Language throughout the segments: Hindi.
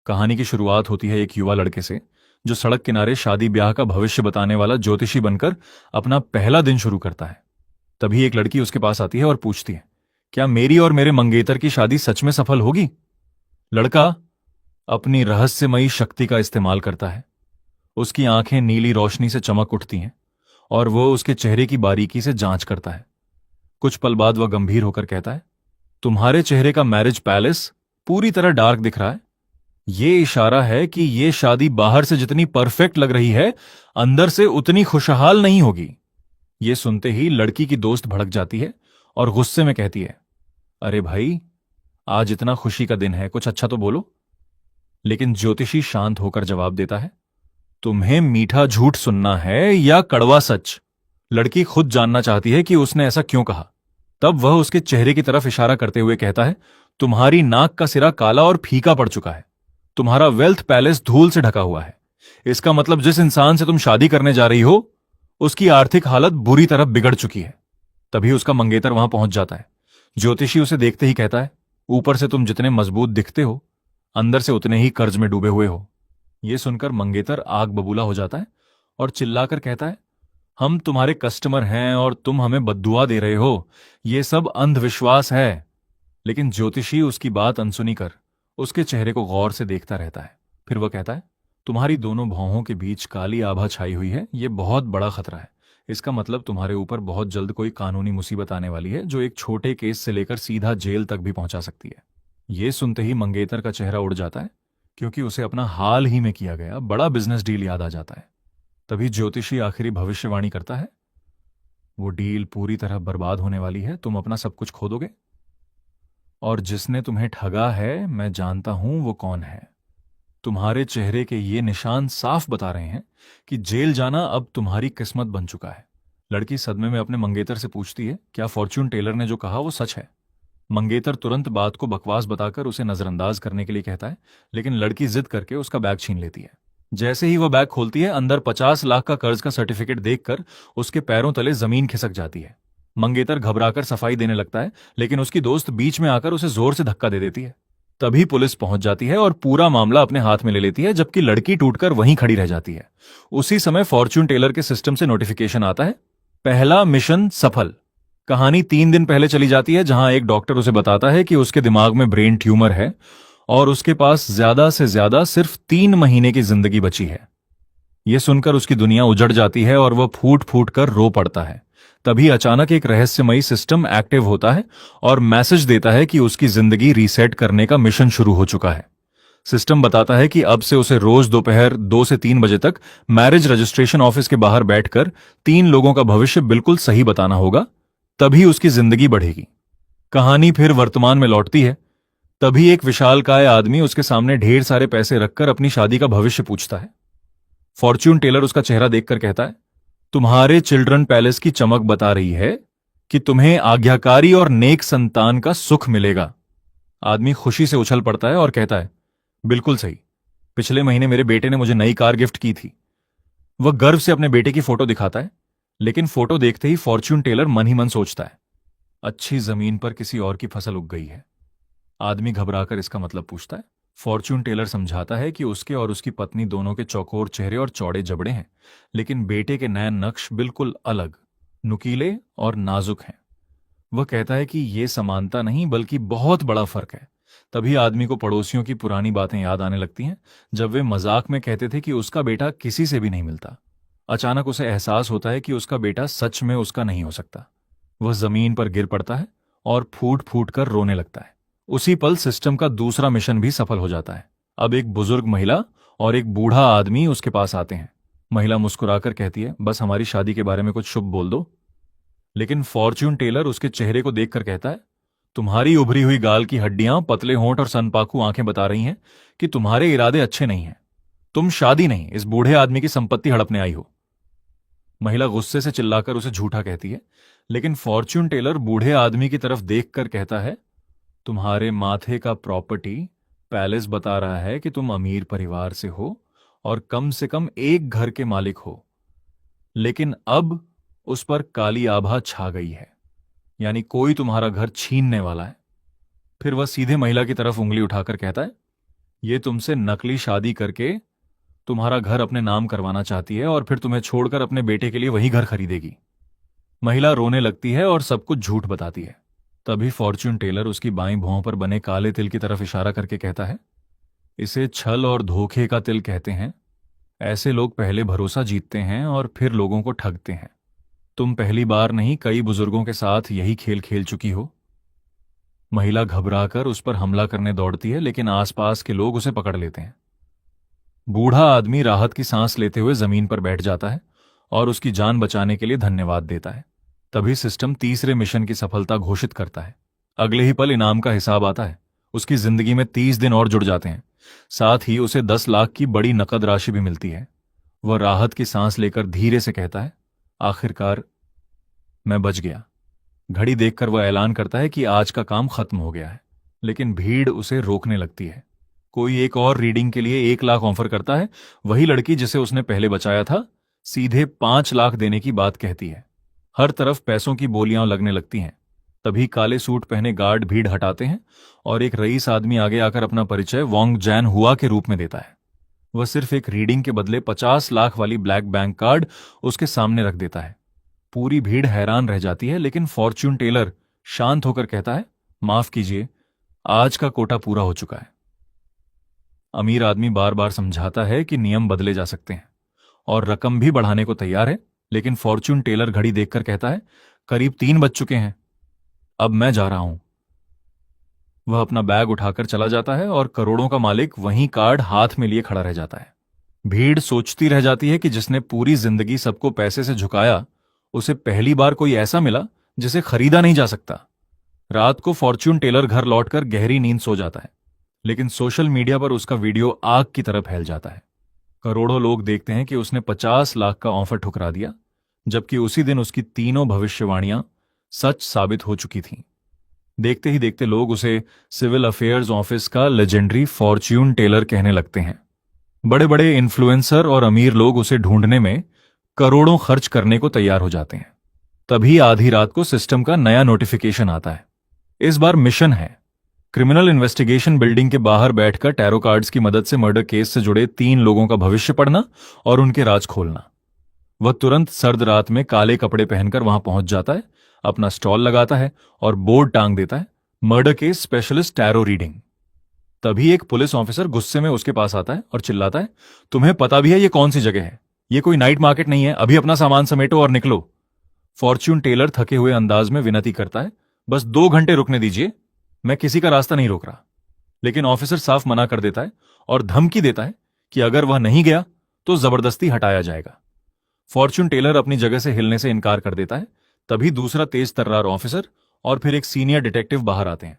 कहानी की शुरुआत होती है एक युवा लड़के से जो सड़क किनारे शादी ब्याह का भविष्य बताने वाला ज्योतिषी बनकर अपना पहला दिन शुरू करता है। तभी एक लड़की उसके पास आती है और पूछती है, क्या मेरी और मेरे मंगेतर की शादी सच में सफल होगी? लड़का अपनी रहस्यमयी शक्ति का इस्तेमाल करता है। उसकी आंखें नीली रोशनी से चमक उठती हैं और वो उसके चेहरे की बारीकी से जांच करता है। कुछ पल बाद वह गंभीर होकर कहता है, तुम्हारे चेहरे का मैरिज पैलेस पूरी तरह डार्क दिख रहा है। ये इशारा है कि ये शादी बाहर से जितनी परफेक्ट लग रही है, अंदर से उतनी खुशहाल नहीं होगी। ये सुनते ही लड़की की दोस्त भड़क जाती है और गुस्से में कहती है, अरे भाई, आज इतना खुशी का दिन है, कुछ अच्छा तो बोलो। लेकिन ज्योतिषी शांत होकर जवाब देता है, तुम्हें मीठा झूठ सुनना है या कड़वा सच? लड़की खुद जानना चाहती है कि उसने ऐसा क्यों कहा। तब वह उसके चेहरे की तरफ इशारा करते हुए कहता है, तुम्हारी नाक का सिरा काला और फीका पड़ चुका है। तुम्हारा वेल्थ पैलेस धूल से ढका हुआ है। इसका मतलब जिस इंसान से तुम शादी करने जा रही हो, उसकी आर्थिक हालत बुरी तरह बिगड़ चुकी है। तभी उसका मंगेतर वहां पहुंच जाता है। ज्योतिषी उसे देखते ही कहता है, ऊपर से तुम जितने मजबूत दिखते हो, अंदर से उतने ही कर्ज में डूबे हुए हो। यह सुनकर मंगेतर आग बबूला हो जाता है और चिल्लाकर कहता है, हम तुम्हारे कस्टमर हैं और तुम हमें बद्दुआ दे रहे हो। यह सब अंधविश्वास है। लेकिन ज्योतिषी उसकी बात अनसुनी कर उसके चेहरे को गौर से देखता रहता है। फिर वह कहता है, तुम्हारी दोनों भौहों के बीच काली आभा छाई हुई है। यह बहुत बड़ा खतरा है। इसका मतलब तुम्हारे ऊपर बहुत जल्द कोई कानूनी मुसीबत आने वाली है, जो एक छोटे केस से लेकर सीधा जेल तक भी पहुंचा सकती है। यह सुनते ही मंगेतर का चेहरा उड़ जाता है, क्योंकि उसे अपना हाल ही में किया गया बड़ा बिजनेस डील याद आ जाता है। तभी ज्योतिषी आखिरी भविष्यवाणी करता है, वो डील पूरी तरह बर्बाद होने वाली है। तुम अपना सब कुछ खो दोगे, और जिसने तुम्हें ठगा है, मैं जानता हूं वो कौन है। तुम्हारे चेहरे के ये निशान साफ बता रहे हैं कि जेल जाना अब तुम्हारी किस्मत बन चुका है। लड़की सदमे में अपने मंगेतर से पूछती है, क्या फॉर्च्यून टेलर ने जो कहा वो सच है? मंगेतर तुरंत बात को बकवास बताकर उसे नजरअंदाज करने के लिए कहता है, लेकिन लड़की जिद करके उसका बैग छीन लेती है। जैसे ही वह बैग खोलती है, अंदर 50 लाख का कर्ज का सर्टिफिकेट देखकर उसके पैरों तले जमीन खिसक जाती है। मंगेतर घबराकर सफाई देने लगता है, लेकिन उसकी दोस्त बीच में आकर उसे जोर से धक्का दे देती है। तभी पुलिस पहुंच जाती है और पूरा मामला अपने हाथ में ले लेती है, जबकि लड़की टूटकर वहीं खड़ी रह जाती है। उसी समय फॉर्च्यून टेलर के सिस्टम से नोटिफिकेशन आता है, पहला मिशन सफल। कहानी 3 दिन पहले चली जाती है, जहां एक डॉक्टर उसे बताता है कि उसके दिमाग में ब्रेन ट्यूमर है और उसके पास ज्यादा से ज्यादा सिर्फ 3 महीने की जिंदगी बची है। यह सुनकर उसकी दुनिया उजड़ जाती है और वह फूट फूट कर रो पड़ता है। तभी अचानक एक रहस्यमयी सिस्टम एक्टिव होता है और मैसेज देता है कि उसकी जिंदगी रीसेट करने का मिशन शुरू हो चुका है। सिस्टम बताता है कि अब से उसे रोज दोपहर 2 से 3 बजे तक मैरिज रजिस्ट्रेशन ऑफिस के बाहर बैठकर 3 लोगों का भविष्य बिल्कुल सही बताना होगा, तभी उसकी जिंदगी बढ़ेगी। कहानी फिर वर्तमान में लौटती है। तभी एक विशालकाय आदमी उसके सामने ढेर सारे पैसे रखकर अपनी शादी का भविष्य पूछता है। फॉर्च्यून टेलर उसका चेहरा देखकर कहता है, तुम्हारे चिल्ड्रन पैलेस की चमक बता रही है कि तुम्हें आज्ञाकारी और नेक संतान का सुख मिलेगा। आदमी खुशी से उछल पड़ता है और कहता है, बिल्कुल सही। पिछले महीने मेरे बेटे ने मुझे नई कार गिफ्ट की थी। वह गर्व से अपने बेटे की फोटो दिखाता है, लेकिन फोटो देखते ही फॉर्च्यून टेलर मन ही मन सोचता है, अच्छी जमीन पर किसी और की फसल उग गई है। आदमी घबराकर इसका मतलब पूछता है। फॉर्च्यून टेलर समझाता है कि उसके और उसकी पत्नी दोनों के चौकोर चेहरे और चौड़े जबड़े हैं, लेकिन बेटे के नयन नक्श बिल्कुल अलग, नुकीले और नाजुक हैं। वह कहता है कि यह समानता नहीं बल्कि बहुत बड़ा फर्क है। तभी आदमी को पड़ोसियों की पुरानी बातें याद आने लगती हैं, जब वे मजाक में कहते थे कि उसका बेटा किसी से भी नहीं मिलता। अचानक उसे एहसास होता है कि उसका बेटा सच में उसका नहीं हो सकता। वह जमीन पर गिर पड़ता है और फूट फूट कर रोने लगता है। उसी पल सिस्टम का दूसरा मिशन भी सफल हो जाता है। अब एक बुजुर्ग महिला और एक बूढ़ा आदमी उसके पास आते हैं। महिला मुस्कुराकर कहती है, बस हमारी शादी के बारे में कुछ शुभ बोल दो। लेकिन फॉर्च्यून टेलर उसके चेहरे को देखकर कहता है, तुम्हारी उभरी हुई गाल की हड्डियां, पतले होंठ और सनपाकू आंखें बता रही हैं कि तुम्हारे इरादे अच्छे नहीं हैं। तुम शादी नहीं, इस बूढ़े आदमी की संपत्ति हड़पने आई हो। महिला गुस्से से चिल्लाकर उसे झूठा कहती है, लेकिन फॉर्च्यून टेलर बूढ़े आदमी की तरफ देखकर कहता है, तुम्हारे माथे का प्रॉपर्टी पैलेस बता रहा है कि तुम अमीर परिवार से हो और कम से कम एक घर के मालिक हो, लेकिन अब उस पर काली आभा छा गई है, यानी कोई तुम्हारा घर छीनने वाला है। फिर वह सीधे महिला की तरफ उंगली उठाकर कहता है, ये तुमसे नकली शादी करके तुम्हारा घर अपने नाम करवाना चाहती है और फिर तुम्हें छोड़कर अपने बेटे के लिए वही घर खरीदेगी। महिला रोने लगती है और सब कुछ झूठ बताती है। तभी फॉर्च्यून टेलर उसकी बाईं भौं पर बने काले तिल की तरफ इशारा करके कहता है, इसे छल और धोखे का तिल कहते हैं। ऐसे लोग पहले भरोसा जीतते हैं और फिर लोगों को ठगते हैं। तुम पहली बार नहीं, कई बुजुर्गों के साथ यही खेल खेल चुकी हो। महिला घबराकर उस पर हमला करने दौड़ती है, लेकिन आसपास के लोग उसे पकड़ लेते हैं। बूढ़ा आदमी राहत की सांस लेते हुए जमीन पर बैठ जाता है और उसकी जान बचाने के लिए धन्यवाद देता है। तभी सिस्टम तीसरे मिशन की सफलता घोषित करता है। अगले ही पल इनाम का हिसाब आता है। उसकी जिंदगी में 30 दिन और जुड़ जाते हैं। साथ ही उसे 10 लाख की बड़ी नकद राशि भी मिलती है। वह राहत की सांस लेकर धीरे से कहता है, आखिरकार मैं बच गया। घड़ी देखकर वह ऐलान करता है कि आज का काम खत्म हो गया है। लेकिन भीड़ उसे रोकने लगती है। कोई एक और रीडिंग के लिए 1 लाख ऑफर करता है। वही लड़की जिसे उसने पहले बचाया था सीधे 5 लाख देने की बात कहती है। हर तरफ पैसों की बोलियां लगने लगती हैं। तभी काले सूट पहने गार्ड भीड़ हटाते हैं और एक रईस आदमी आगे आकर अपना परिचय वोंग जैन हुआ के रूप में देता है। वह सिर्फ एक रीडिंग के बदले 50 लाख वाली ब्लैक बैंक कार्ड उसके सामने रख देता है। पूरी भीड़ हैरान रह जाती है, लेकिन फॉर्च्यून टेलर शांत होकर कहता है, माफ कीजिए, आज का कोटा पूरा हो चुका है। अमीर आदमी बार बार समझाता है कि नियम बदले जा सकते हैं और रकम भी बढ़ाने को तैयार है, लेकिन फॉर्च्यून टेलर घड़ी देखकर कहता है, करीब 3 बज चुके हैं, अब मैं जा रहा हूं। वह अपना बैग उठाकर चला जाता है और करोड़ों का मालिक वहीं कार्ड हाथ में लिए खड़ा रह जाता है। भीड़ सोचती रह जाती है कि जिसने पूरी जिंदगी सबको पैसे से झुकाया, उसे पहली बार कोई ऐसा मिला जिसे खरीदा नहीं जा सकता। रात को फॉर्च्यून टेलर घर लौटकर गहरी नींद सो जाता है, लेकिन सोशल मीडिया पर उसका वीडियो आग की तरह फैल जाता है। करोड़ों लोग देखते हैं कि उसने 50 लाख का ऑफर ठुकरा दिया, जबकि उसी दिन उसकी तीनों भविष्यवाणियां सच साबित हो चुकी थीं। देखते ही देखते लोग उसे सिविल अफेयर्स ऑफिस का लेजेंडरी फॉर्च्यून टेलर कहने लगते हैं। बड़े बड़े इन्फ्लुएंसर और अमीर लोग उसे ढूंढने में करोड़ों खर्च करने को तैयार हो जाते हैं। तभी आधी रात को सिस्टम का नया नोटिफिकेशन आता है। इस बार मिशन है क्रिमिनल इन्वेस्टिगेशन बिल्डिंग के बाहर बैठकर टैरो कार्ड्स की मदद से मर्डर केस से जुड़े 3 लोगों का भविष्य पढ़ना और उनके राज खोलना। वह तुरंत सर्द रात में काले कपड़े पहनकर वहां पहुंच जाता है, अपना स्टॉल लगाता है और बोर्ड टांग देता है, murder case specialist tarot reading. तभी एक पुलिस ऑफिसर गुस्से में उसके पास आता है और चिल्लाता है, तुम्हें पता भी है ये कौन सी जगह है? ये कोई नाइट मार्केट नहीं है, अभी अपना सामान समेटो और निकलो। फॉर्च्यून टेलर थके हुए अंदाज में विनती करता है, बस 2 घंटे रुकने दीजिए, मैं किसी का रास्ता नहीं रोक रहा। लेकिन ऑफिसर साफ मना कर देता है और धमकी देता है कि अगर वह नहीं गया तो जबरदस्ती हटाया जाएगा। फॉर्च्यून टेलर अपनी जगह से हिलने से इनकार कर देता है। तभी दूसरा तेज तर्रार ऑफिसर और फिर एक सीनियर डिटेक्टिव बाहर आते हैं।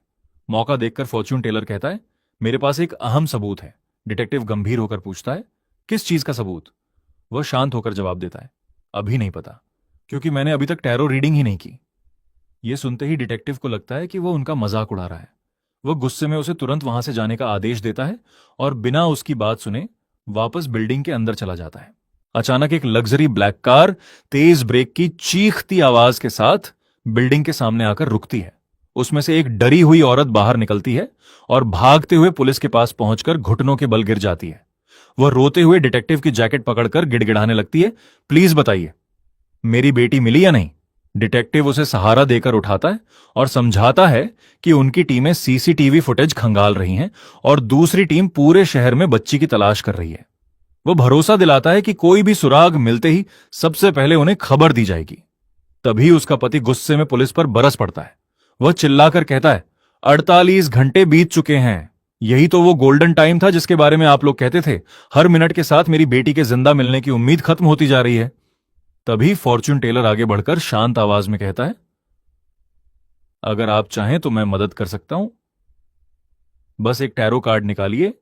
मौका देखकर फॉर्च्यून टेलर कहता है, मेरे पास एक अहम सबूत है। डिटेक्टिव गंभीर होकर पूछता है, किस चीज का सबूत? वह शांत होकर जवाब देता है, अभी नहीं पता, क्योंकि मैंने अभी तक टैरो रीडिंग ही नहीं की। यह सुनते ही डिटेक्टिव को लगता है कि वह उनका मजाक उड़ा रहा है। वह गुस्से में उसे तुरंत वहां से जाने का आदेश देता है और बिना उसकी बात सुने वापस बिल्डिंग के अंदर चला जाता है। अचानक एक लग्जरी ब्लैक कार तेज ब्रेक की चीखती आवाज के साथ बिल्डिंग के सामने आकर रुकती है। उसमें से एक डरी हुई औरत बाहर निकलती है और भागते हुए पुलिस के पास पहुंचकर घुटनों के बल गिर जाती है। वह रोते हुए डिटेक्टिव की जैकेट पकड़कर गिड़गिड़ाने लगती है, प्लीज बताइए, मेरी बेटी मिली या नहीं? डिटेक्टिव उसे सहारा देकर उठाता है और समझाता है कि उनकी टीमें सीसीटीवी फुटेज खंगाल रही हैं और दूसरी टीम पूरे शहर में बच्ची की तलाश कर रही है। वह भरोसा दिलाता है कि कोई भी सुराग मिलते ही सबसे पहले उन्हें खबर दी जाएगी। तभी उसका पति गुस्से में पुलिस पर बरस पड़ता है। वह चिल्लाकर कहता है, 48 घंटे बीत चुके हैं। यही तो वो गोल्डन टाइम था जिसके बारे में आप लोग कहते थे। हर मिनट के साथ मेरी बेटी के जिंदा मिलने की उम्मीद खत्म होती जा रही है। तभी फॉर्च्यून टेलर आगे बढ़कर शांत आवाज में कहता है, अगर आप चाहें तो मैं मदद कर सकता हूं, बस एक टैरो कार्ड निकालिए।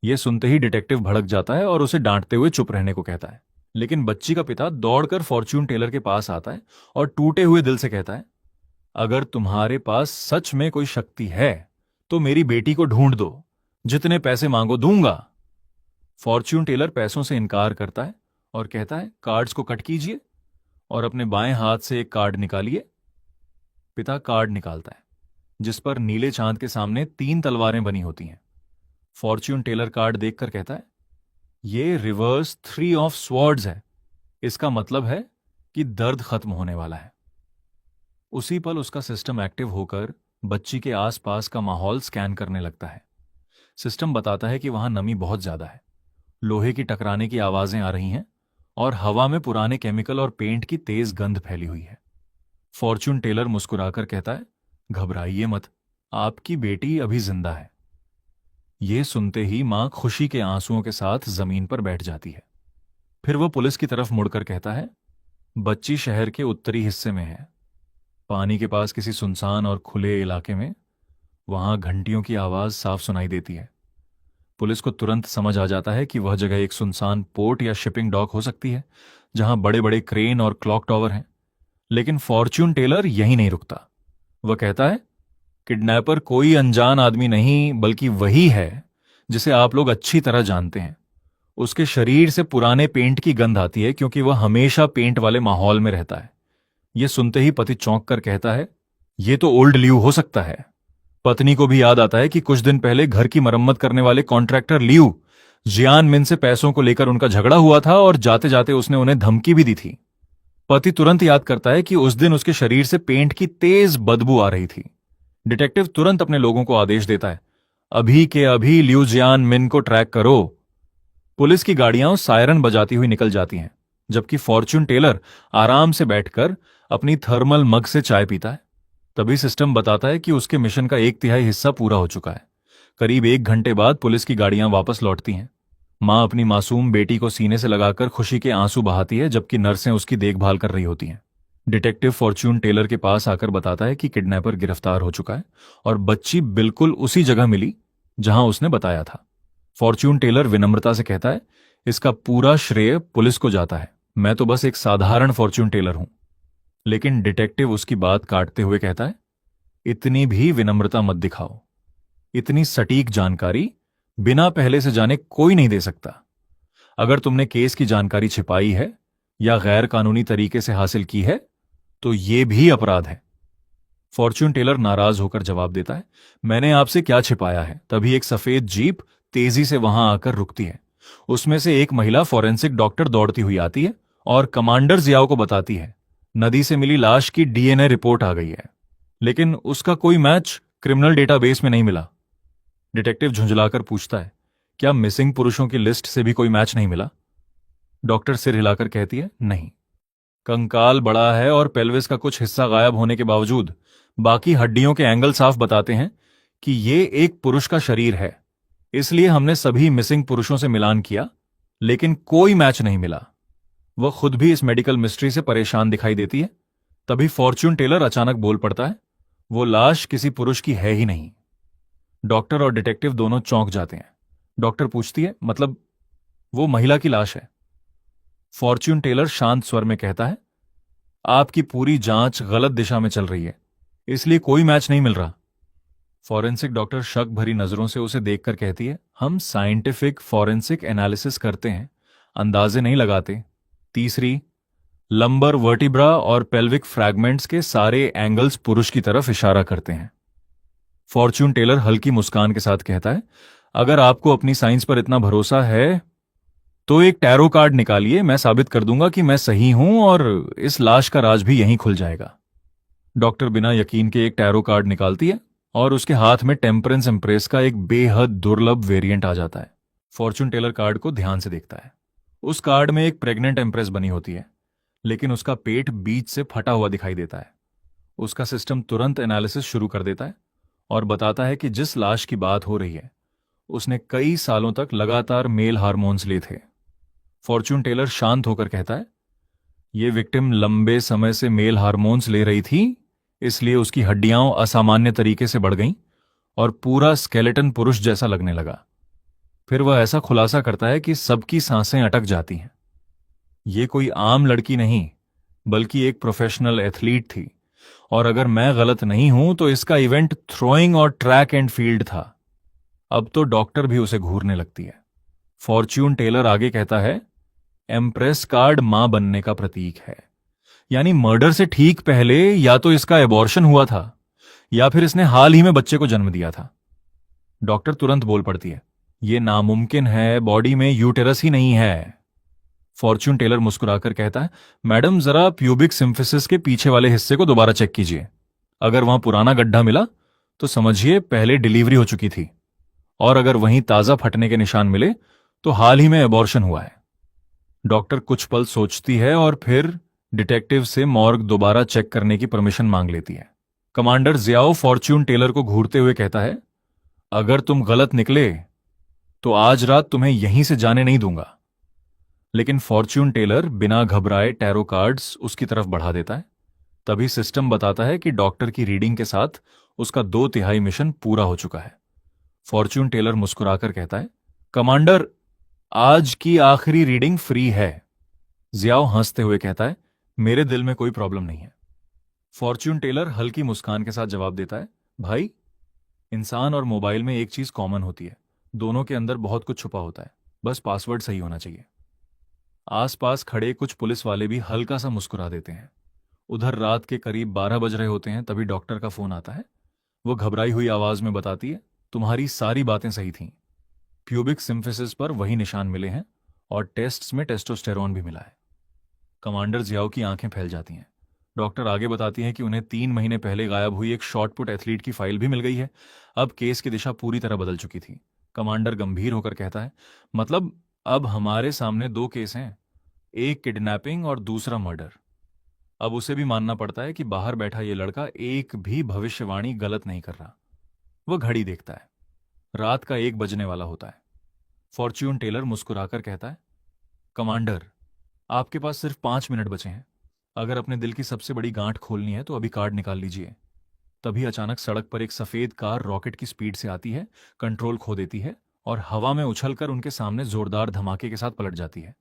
यह सुनते ही डिटेक्टिव भड़क जाता है और उसे डांटते हुए चुप रहने को कहता है। लेकिन बच्ची का पिता दौड़कर फॉर्च्यून टेलर के पास आता है और टूटे हुए दिल से कहता है, अगर तुम्हारे पास सच में कोई शक्ति है तो मेरी बेटी को ढूंढ दो, जितने पैसे मांगो दूंगा। फॉर्च्यून टेलर पैसों से इनकार करता है और कहता है, कार्ड्स को कट कीजिए और अपने बाएं हाथ से एक कार्ड निकालिए। पिता कार्ड निकालता है जिस पर नीले चांद के सामने 3 तलवारें बनी होती हैं। फॉर्च्यून टेलर कार्ड देखकर कहता है, ये रिवर्स 3 ऑफ स्वॉर्ड्स है। इसका मतलब है कि दर्द खत्म होने वाला है। उसी पल उसका सिस्टम एक्टिव होकर बच्ची के आसपास का माहौल स्कैन करने लगता है। सिस्टम बताता है कि वहां नमी बहुत ज्यादा है, लोहे की टकराने की आवाजें आ रही हैं और हवा में पुराने केमिकल और पेंट की तेज गंध फैली हुई है। फॉर्च्यून टेलर मुस्कुराकर कहता है, घबराइए मत, आपकी बेटी अभी जिंदा है। यह सुनते ही मां खुशी के आंसुओं के साथ जमीन पर बैठ जाती है। फिर वो पुलिस की तरफ मुड़कर कहता है, बच्ची शहर के उत्तरी हिस्से में है, पानी के पास किसी सुनसान और खुले इलाके में। वहां घंटियों की आवाज साफ सुनाई देती है। पुलिस को तुरंत समझ आ जाता है कि वह जगह एक सुनसान पोर्ट या शिपिंग डॉक हो सकती है, जहां बड़े बड़े क्रेन और क्लॉक टावर हैं। लेकिन फॉर्च्यून टेलर यहीं नहीं रुकता। वह कहता है, किडनैपर कोई अनजान आदमी नहीं, बल्कि वही है जिसे आप लोग अच्छी तरह जानते हैं। उसके शरीर से पुराने पेंट की गंध आती है, क्योंकि वह हमेशा पेंट वाले माहौल में रहता है। यह सुनते ही पति चौंक कर कहता है, यह तो ओल्ड ल्यू हो सकता है। पत्नी को भी याद आता है कि कुछ दिन पहले घर की मरम्मत करने वाले कॉन्ट्रैक्टर लियू जियान मिन से पैसों को लेकर उनका झगड़ा हुआ था और जाते जाते उसने उन्हें धमकी भी दी थी। पति तुरंत याद करता है कि उस दिन उसके शरीर से पेंट की तेज बदबू आ रही थी। डिटेक्टिव तुरंत अपने लोगों को आदेश देता है, अभी के अभी लियू जियान मिन को ट्रैक करो। पुलिस की गाड़ियां सायरन बजाती हुई निकल जाती हैं, जबकि फॉर्च्यून टेलर आराम से बैठकर अपनी थर्मल मग से चाय पीता है। तभी सिस्टम बताता है कि उसके मिशन का 1/3 हिस्सा पूरा हो चुका है। करीब 1 घंटे बाद पुलिस की गाड़ियां वापस लौटती हैं। मां अपनी मासूम बेटी को सीने से लगाकर खुशी के आंसू बहाती है, जबकि नर्सें उसकी देखभाल कर रही होती हैं। डिटेक्टिव फॉर्च्यून टेलर के पास आकर बताता है कि किडनैपर गिरफ्तार हो चुका है और बच्ची बिल्कुल उसी जगह मिली जहां उसने बताया था। फॉर्च्यून टेलर विनम्रता से कहता है, इसका पूरा श्रेय पुलिस को जाता है, मैं तो बस एक साधारण फॉर्च्यून टेलर हूं। लेकिन डिटेक्टिव उसकी बात काटते हुए कहता है, इतनी भी विनम्रता मत दिखाओ। इतनी सटीक जानकारी बिना पहले से जाने कोई नहीं दे सकता। अगर तुमने केस की जानकारी छिपाई है या गैर कानूनी तरीके से हासिल की है तो यह भी अपराध है। फॉर्च्यून टेलर नाराज होकर जवाब देता है, मैंने आपसे क्या छिपाया है। तभी एक सफेद जीप तेजी से वहां आकर रुकती है। उसमें से एक महिला फॉरेंसिक डॉक्टर दौड़ती हुई आती है और कमांडर जियाओ को बताती है, नदी से मिली लाश की डीएनए रिपोर्ट आ गई है, लेकिन उसका कोई मैच क्रिमिनल डेटाबेस में नहीं मिला। डिटेक्टिव झुंझलाकर पूछता है, क्या मिसिंग पुरुषों की लिस्ट से भी कोई मैच नहीं मिला? डॉक्टर सिर हिलाकर कहती है, नहीं। कंकाल बड़ा है और पेल्विस का कुछ हिस्सा गायब होने के बावजूद बाकी हड्डियों के एंगल साफ बताते हैं कि यह एक पुरुष का शरीर है। इसलिए हमने सभी मिसिंग पुरुषों से मिलान किया, लेकिन कोई मैच नहीं मिला। वह खुद भी इस मेडिकल मिस्ट्री से परेशान दिखाई देती है। तभी फॉर्च्यून टेलर अचानक बोल पड़ता है, वो लाश किसी पुरुष की है ही नहीं। डॉक्टर और डिटेक्टिव दोनों चौंक जाते हैं। डॉक्टर पूछती है, मतलब वो महिला की लाश है? फॉर्च्यून टेलर शांत स्वर में कहता है, आपकी पूरी जांच गलत दिशा में चल रही है, इसलिए कोई मैच नहीं मिल रहा। फॉरेंसिक डॉक्टर शक भरी नजरों से उसे देखकर कहती है, हम साइंटिफिक फॉरेंसिक एनालिसिस करते हैं, अंदाजे नहीं लगाते। तीसरी, लंबर वर्टिब्रा और पेल्विक फ्रैगमेंट्स के सारे एंगल्स पुरुष की तरफ इशारा करते हैं। फॉर्च्यून टेलर हल्की मुस्कान के साथ कहता है, अगर आपको अपनी साइंस पर इतना भरोसा है तो एक टैरो कार्ड निकालिए, मैं साबित कर दूंगा कि मैं सही हूं और इस लाश का राज भी यहीं खुल जाएगा। डॉक्टर बिना यकीन के एक टैरो कार्ड निकालती है और उसके हाथ में टेम्परेंस इम्प्रेस का एक बेहद दुर्लभ वेरिएंट आ जाता है। फॉर्च्यून टेलर कार्ड को ध्यान से देखता है। उस कार्ड में एक प्रेग्नेंट एम्प्रेस बनी होती है, लेकिन उसका पेट बीच से फटा हुआ दिखाई देता है। उसका सिस्टम तुरंत एनालिसिस शुरू कर देता है और बताता है कि जिस लाश की बात हो रही है उसने कई सालों तक लगातार मेल हार्मोन्स लिए थे। फॉर्च्यून टेलर शांत होकर कहता है, यह विक्टिम लंबे समय से मेल हार्मोन्स ले रही थी, इसलिए उसकी हड्डियां असामान्य तरीके से बढ़ गईं और पूरा स्केलेटन पुरुष जैसा लगने लगा। फिर वह ऐसा खुलासा करता है कि सबकी सांसें अटक जाती हैं। यह कोई आम लड़की नहीं, बल्कि एक प्रोफेशनल एथलीट थी, और अगर मैं गलत नहीं हूं तो इसका इवेंट थ्रोइंग और ट्रैक एंड फील्ड था। अब तो डॉक्टर भी उसे घूरने लगती है। फॉर्च्यून टेलर आगे कहता है, एम्प्रेस कार्ड मां बनने का प्रतीक है, यानी मर्डर से ठीक पहले या तो इसका एबॉर्शन हुआ था या फिर इसने हाल ही में बच्चे को जन्म दिया था। डॉक्टर तुरंत बोल पड़ती है, ये नामुमकिन है, बॉडी में यूटेरस ही नहीं है। फॉर्च्यून टेलर मुस्कुराकर कहता है, मैडम जरा प्यूबिक सिम्फिसिस के पीछे वाले हिस्से को दोबारा चेक कीजिए। अगर वहां पुराना गड्ढा मिला तो समझिए पहले डिलीवरी हो चुकी थी, और अगर वहीं ताजा फटने के निशान मिले तो हाल ही में अबॉर्शन हुआ है। डॉक्टर कुछ पल सोचती है और फिर डिटेक्टिव से मॉर्ग दोबारा चेक करने की परमिशन मांग लेती है। कमांडर जियाओ फॉर्च्यून टेलर को घूरते हुए कहता है, अगर तुम गलत निकले तो आज रात तुम्हें यहीं से जाने नहीं दूंगा। लेकिन फॉर्च्यून टेलर बिना घबराए टैरो कार्ड्स उसकी तरफ बढ़ा देता है। तभी सिस्टम बताता है कि डॉक्टर की रीडिंग के साथ उसका 2/3 मिशन पूरा हो चुका है। फॉर्च्यून टेलर मुस्कुराकर कहता है, कमांडर, आज की आखिरी रीडिंग फ्री है। जियाओ हंसते हुए कहता है, मेरे दिल में कोई प्रॉब्लम नहीं है। फॉर्च्यून टेलर हल्की मुस्कान के साथ जवाब देता है, भाई, इंसान और मोबाइल में एक चीज कॉमन होती है, दोनों के अंदर बहुत कुछ छुपा होता है, बस पासवर्ड सही होना चाहिए। आसपास खड़े कुछ पुलिस वाले भी हल्का सा मुस्कुरा देते हैं। उधर रात के करीब 12 बज रहे होते हैं, तभी डॉक्टर का फोन आता है। वो घबराई हुई आवाज में बताती है, तुम्हारी सारी बातें सही थीं। प्यूबिक सिम्फिसिस पर वही निशान मिले हैं और टेस्ट्स में टेस्टोस्टेरोन भी मिला है। कमांडर जियाओ की आंखें फैल जाती हैं। डॉक्टर आगे बताती हैं कि उन्हें 3 महीने पहले गायब हुई एक शॉटपुट एथलीट की फाइल भी मिल गई है। अब केस की दिशा पूरी तरह बदल चुकी थी। कमांडर गंभीर होकर कहता है, मतलब अब हमारे सामने 2 केस हैं, एक किडनैपिंग और दूसरा मर्डर। अब उसे भी मानना पड़ता है कि बाहर बैठा ये लड़का एक भी भविष्यवाणी गलत नहीं कर रहा। वह घड़ी देखता है, रात का 1 बजने वाला होता है। फॉर्च्यून टेलर मुस्कुराकर कहता है, कमांडर, आपके पास सिर्फ 5 मिनट बचे हैं। अगर अपने दिल की सबसे बड़ी गांठ खोलनी है तो अभी कार्ड निकाल लीजिए। तभी अचानक सड़क पर एक सफेद कार रॉकेट की स्पीड से आती है, कंट्रोल खो देती है और हवा में उछलकर उनके सामने जोरदार धमाके के साथ पलट जाती है।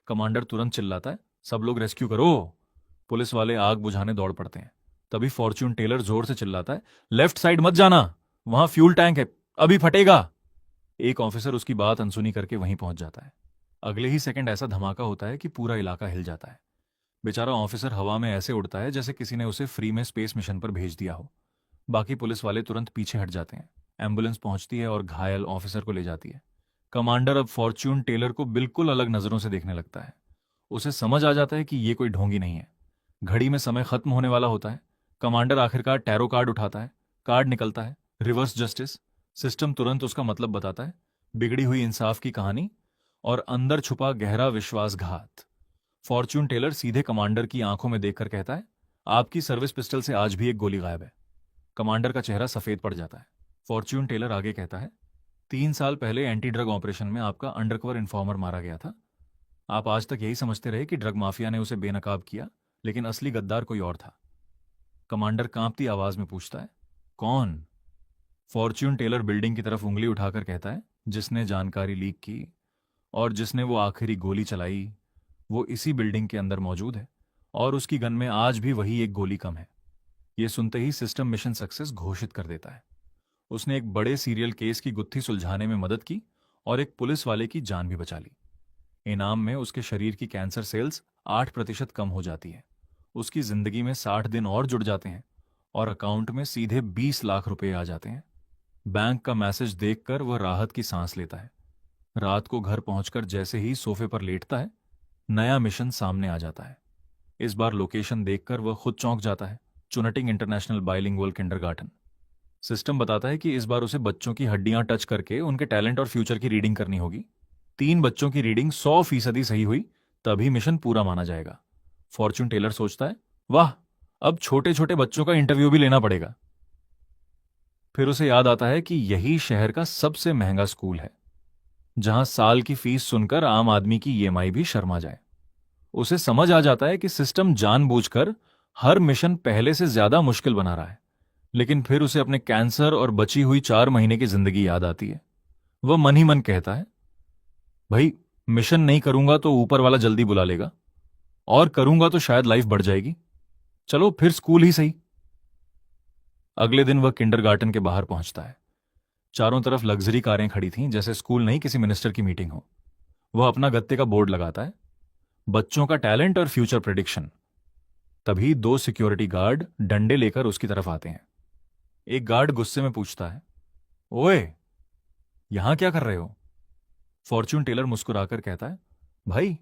कमांडर तुरंत चिल्लाता है, सब लोग रेस्क्यू करो। पुलिस वाले आग बुझाने दौड़ पड़ते हैं। तभी फॉर्च्यून टेलर जोर से चिल्लाता है, लेफ्ट साइड मत जाना, वहां फ्यूल टैंक है, अभी फटेगा। एक ऑफिसर उसकी बात अनसुनी करके वहीं पहुंच जाता है। अगले ही सेकंड ऐसा धमाका होता है कि पूरा इलाका हिल जाता है। बेचारा ऑफिसर हवा में ऐसे उड़ता है जैसे किसी ने उसे फ्री में स्पेस मिशन पर भेज दिया हो। बाकी पुलिस वाले तुरंत पीछे हट जाते हैं। एम्बुलेंस पहुंचती है और घायल ऑफिसर को ले जाती है। कमांडर अब फॉर्च्यून टेलर को बिल्कुल अलग नजरों से देखने लगता है। उसे समझ आ जाता है कि ये कोई ढोंगी नहीं है। घड़ी में समय खत्म होने वाला होता है। कमांडर आखिरकार टैरो कार्ड उठाता है। कार्ड निकलता है, रिवर्स जस्टिस। सिस्टम तुरंत उसका मतलब बताता है, बिगड़ी हुई इंसाफ की कहानी और अंदर छुपा गहरा विश्वासघात। फॉर्च्यून टेलर सीधे कमांडर की आंखों में देखकर कहता है, आपकी सर्विस पिस्टल से आज भी एक गोली गायब है। कमांडर का चेहरा सफेद पड़ जाता है। फॉर्च्यून टेलर आगे कहता है, 3 साल पहले एंटी ड्रग ऑपरेशन में आपका अंडरकवर इन्फॉर्मर मारा गया था। आप आज तक यही समझते रहे कि ड्रग माफिया ने उसे बेनकाब किया, लेकिन असली गद्दार कोई और था। कमांडर कांपती आवाज में पूछता है, कौन? फॉर्च्यून टेलर बिल्डिंग की तरफ उंगली उठाकर कहता है, जिसने जानकारी लीक की और जिसने वो आखिरी गोली चलाई, वो इसी बिल्डिंग के अंदर मौजूद है और उसकी गन में आज भी वही एक गोली कम है। ये सुनते ही सिस्टम मिशन सक्सेस घोषित कर देता है। उसने एक बड़े सीरियल केस की गुत्थी सुलझाने में मदद की और एक पुलिस वाले की जान भी बचा ली। इनाम में उसके शरीर की कैंसर सेल्स 8% कम हो जाती है। उसकी जिंदगी में 60 दिन और जुड़ जाते हैं और अकाउंट में सीधे 20 लाख रुपए आ जाते हैं। बैंक का मैसेज देखकर वह राहत की सांस लेता है। रात को घर पहुंचकर जैसे ही सोफे पर लेटता है, नया मिशन सामने आ जाता है। इस बार लोकेशन देखकर वह खुद चौंक जाता है, चुनटिंग इंटरनेशनल बाइलिंगुअल किंडरगार्टन। सिस्टम बताता है कि इस बार उसे बच्चों की हड्डियां टच करके उनके टैलेंट और फ्यूचर की रीडिंग करनी होगी। 3 बच्चों की रीडिंग 100% सही हुई, तभी मिशन पूरा माना जाएगा। फॉर्च्यून टेलर सोचता है, वाह, अब छोटे छोटे बच्चों का इंटरव्यू भी लेना पड़ेगा। फिर उसे याद आता है कि यही शहर का सबसे महंगा स्कूल है, जहां साल की फीस सुनकर आम आदमी की ईएमआई भी शर्मा जाए। उसे समझ आ जाता है कि सिस्टम जानबूझकर हर मिशन पहले से ज्यादा मुश्किल बना रहा है। लेकिन फिर उसे अपने कैंसर और बची हुई 4 महीने की जिंदगी याद आती है। वह मन ही मन कहता है, भाई, मिशन नहीं करूंगा तो ऊपर वाला जल्दी बुला लेगा, और करूंगा तो शायद लाइफ बढ़ जाएगी। चलो फिर स्कूल ही सही। अगले दिन वह किंडरगार्टन के बाहर पहुंचता है। चारों तरफ लग्जरी कारें खड़ी थीं, जैसे स्कूल नहीं किसी मिनिस्टर की मीटिंग हो। वह अपना गत्ते का बोर्ड लगाता है, बच्चों का टैलेंट और फ्यूचर प्रेडिक्शन। तभी 2 सिक्योरिटी गार्ड डंडे लेकर उसकी तरफ आते हैं। एक गार्ड गुस्से में पूछता है, ओए, यहां क्या कर रहे हो? फॉर्च्यून टेलर मुस्कुराकर कहता है, भाई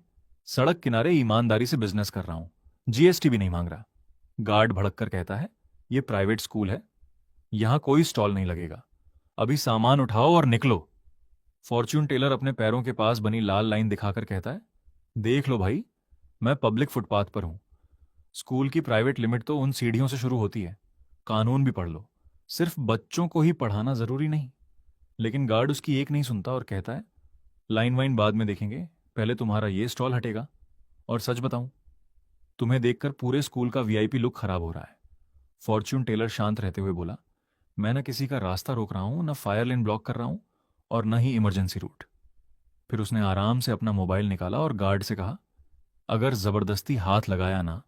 सड़क किनारे ईमानदारी से बिजनेस कर रहा हूं, जीएसटी भी नहीं मांग रहा। गार्ड भड़क कर कहता है, ये प्राइवेट स्कूल है, यहां कोई स्टॉल नहीं लगेगा, अभी सामान उठाओ और निकलो। फॉर्च्यून टेलर अपने पैरों के पास बनी लाल लाइन दिखाकर कहता है, देख लो भाई, मैं पब्लिक फुटपाथ पर हूं। स्कूल की प्राइवेट लिमिट तो उन सीढ़ियों से शुरू होती है, कानून भी पढ़ लो, सिर्फ बच्चों को ही पढ़ाना जरूरी नहीं। लेकिन गार्ड उसकी एक नहीं सुनता और कहता है, लाइन वाइन बाद में देखेंगे, पहले तुम्हारा ये स्टॉल हटेगा। और सच बताऊं, तुम्हें देखकर पूरे स्कूल का वीआईपी लुक खराब हो रहा है। फॉर्च्यून टेलर शांत रहते हुए बोला, मैं न किसी का रास्ता रोक रहा हूं, न फायर लेन ब्लॉक कर रहा हूं, और न ही इमरजेंसी रूट। फिर उसने आराम से अपना मोबाइल निकाला और गार्ड से कहा, अगर जबरदस्ती हाथ लगाया ना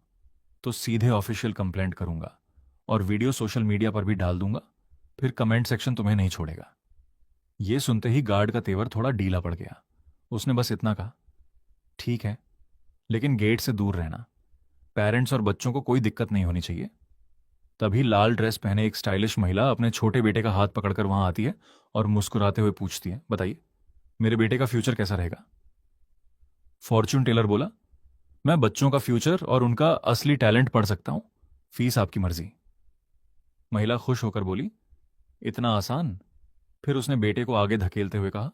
तो सीधे ऑफिशियल कंप्लेंट करूंगा और वीडियो सोशल मीडिया पर भी डाल दूंगा, फिर कमेंट सेक्शन तुम्हें नहीं छोड़ेगा। ये सुनते ही गार्ड का तेवर थोड़ा ढीला पड़ गया। उसने बस इतना कहा, ठीक है, लेकिन गेट से दूर रहना, पेरेंट्स और बच्चों को कोई दिक्कत नहीं होनी चाहिए। तभी लाल ड्रेस पहने एक स्टाइलिश महिला अपने छोटे बेटे का हाथ पकड़कर वहां आती है और मुस्कुराते हुए पूछती है, बताइए मेरे बेटे का फ्यूचर कैसा रहेगा। फॉर्च्यून टेलर बोला, मैं बच्चों का फ्यूचर और उनका असली टैलेंट पढ़ सकता हूं, फीस आपकी मर्जी। महिला खुश होकर बोली, इतना आसान। फिर उसने बेटे को आगे धकेलते हुए कहा,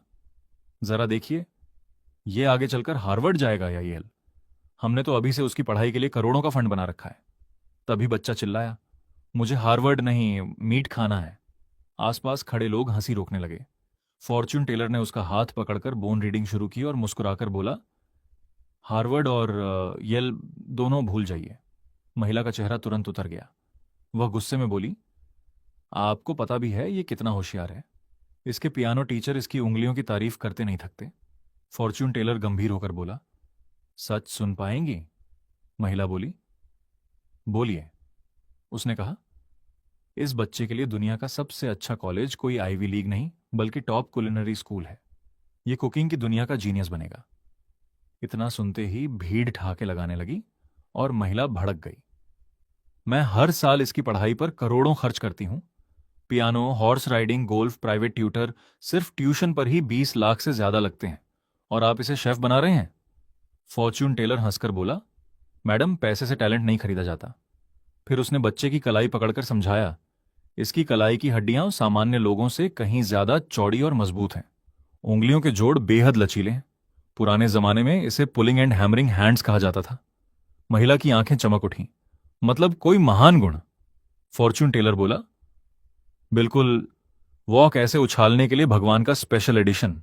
जरा देखिए, ये आगे चलकर हार्वर्ड जाएगा या येल। हमने तो अभी से उसकी पढ़ाई के लिए करोड़ों का फंड बना रखा है। तभी बच्चा चिल्लाया, मुझे हार्वर्ड नहीं, मीट खाना है। आसपास खड़े लोग हंसी रोकने लगे। फॉर्च्यून टेलर ने उसका हाथ पकड़कर बोन रीडिंग शुरू की और मुस्कुराकर बोला, हार्वर्ड और येल दोनों भूल जाइए। महिला का चेहरा तुरंत उतर गया। वह गुस्से में बोली, आपको पता भी है ये कितना होशियार है, इसके पियानो टीचर इसकी उंगलियों की तारीफ करते नहीं थकते। फॉर्च्यून टेलर गंभीर होकर बोला, सच सुन पाएंगी। महिला बोली, बोलिए। उसने कहा, इस बच्चे के लिए दुनिया का सबसे अच्छा कॉलेज कोई आईवी लीग नहीं बल्कि टॉप कुलिनरी स्कूल है। ये कुकिंग की दुनिया का जीनियस बनेगा। इतना सुनते ही भीड़ ठहाके लगाने लगी और महिला भड़क गई। मैं हर साल इसकी पढ़ाई पर करोड़ों खर्च करती हूं, piano, horse riding, golf, private tutor, सिर्फ ट्यूशन पर ही 20 लाख से ज्यादा लगते हैं, और आप इसे शेफ बना रहे हैं। फॉर्च्यून टेलर हंसकर बोला, मैडम पैसे से टैलेंट नहीं खरीदा जाता। फिर उसने बच्चे की कलाई पकड़कर समझाया, इसकी कलाई की हड्डियां सामान्य लोगों से कहीं ज्यादा चौड़ी और मजबूत हैं। उंगलियों के जोड़ बेहद लचीले हैं। पुराने जमाने में इसे पुलिंग एंड हैमरिंग हैंड्स कहा जाता था। महिला की आंखें चमक उठी, मतलब कोई महान गुण। फॉर्च्यून टेलर बोला, बिल्कुल, वॉक ऐसे उछालने के लिए भगवान का स्पेशल एडिशन।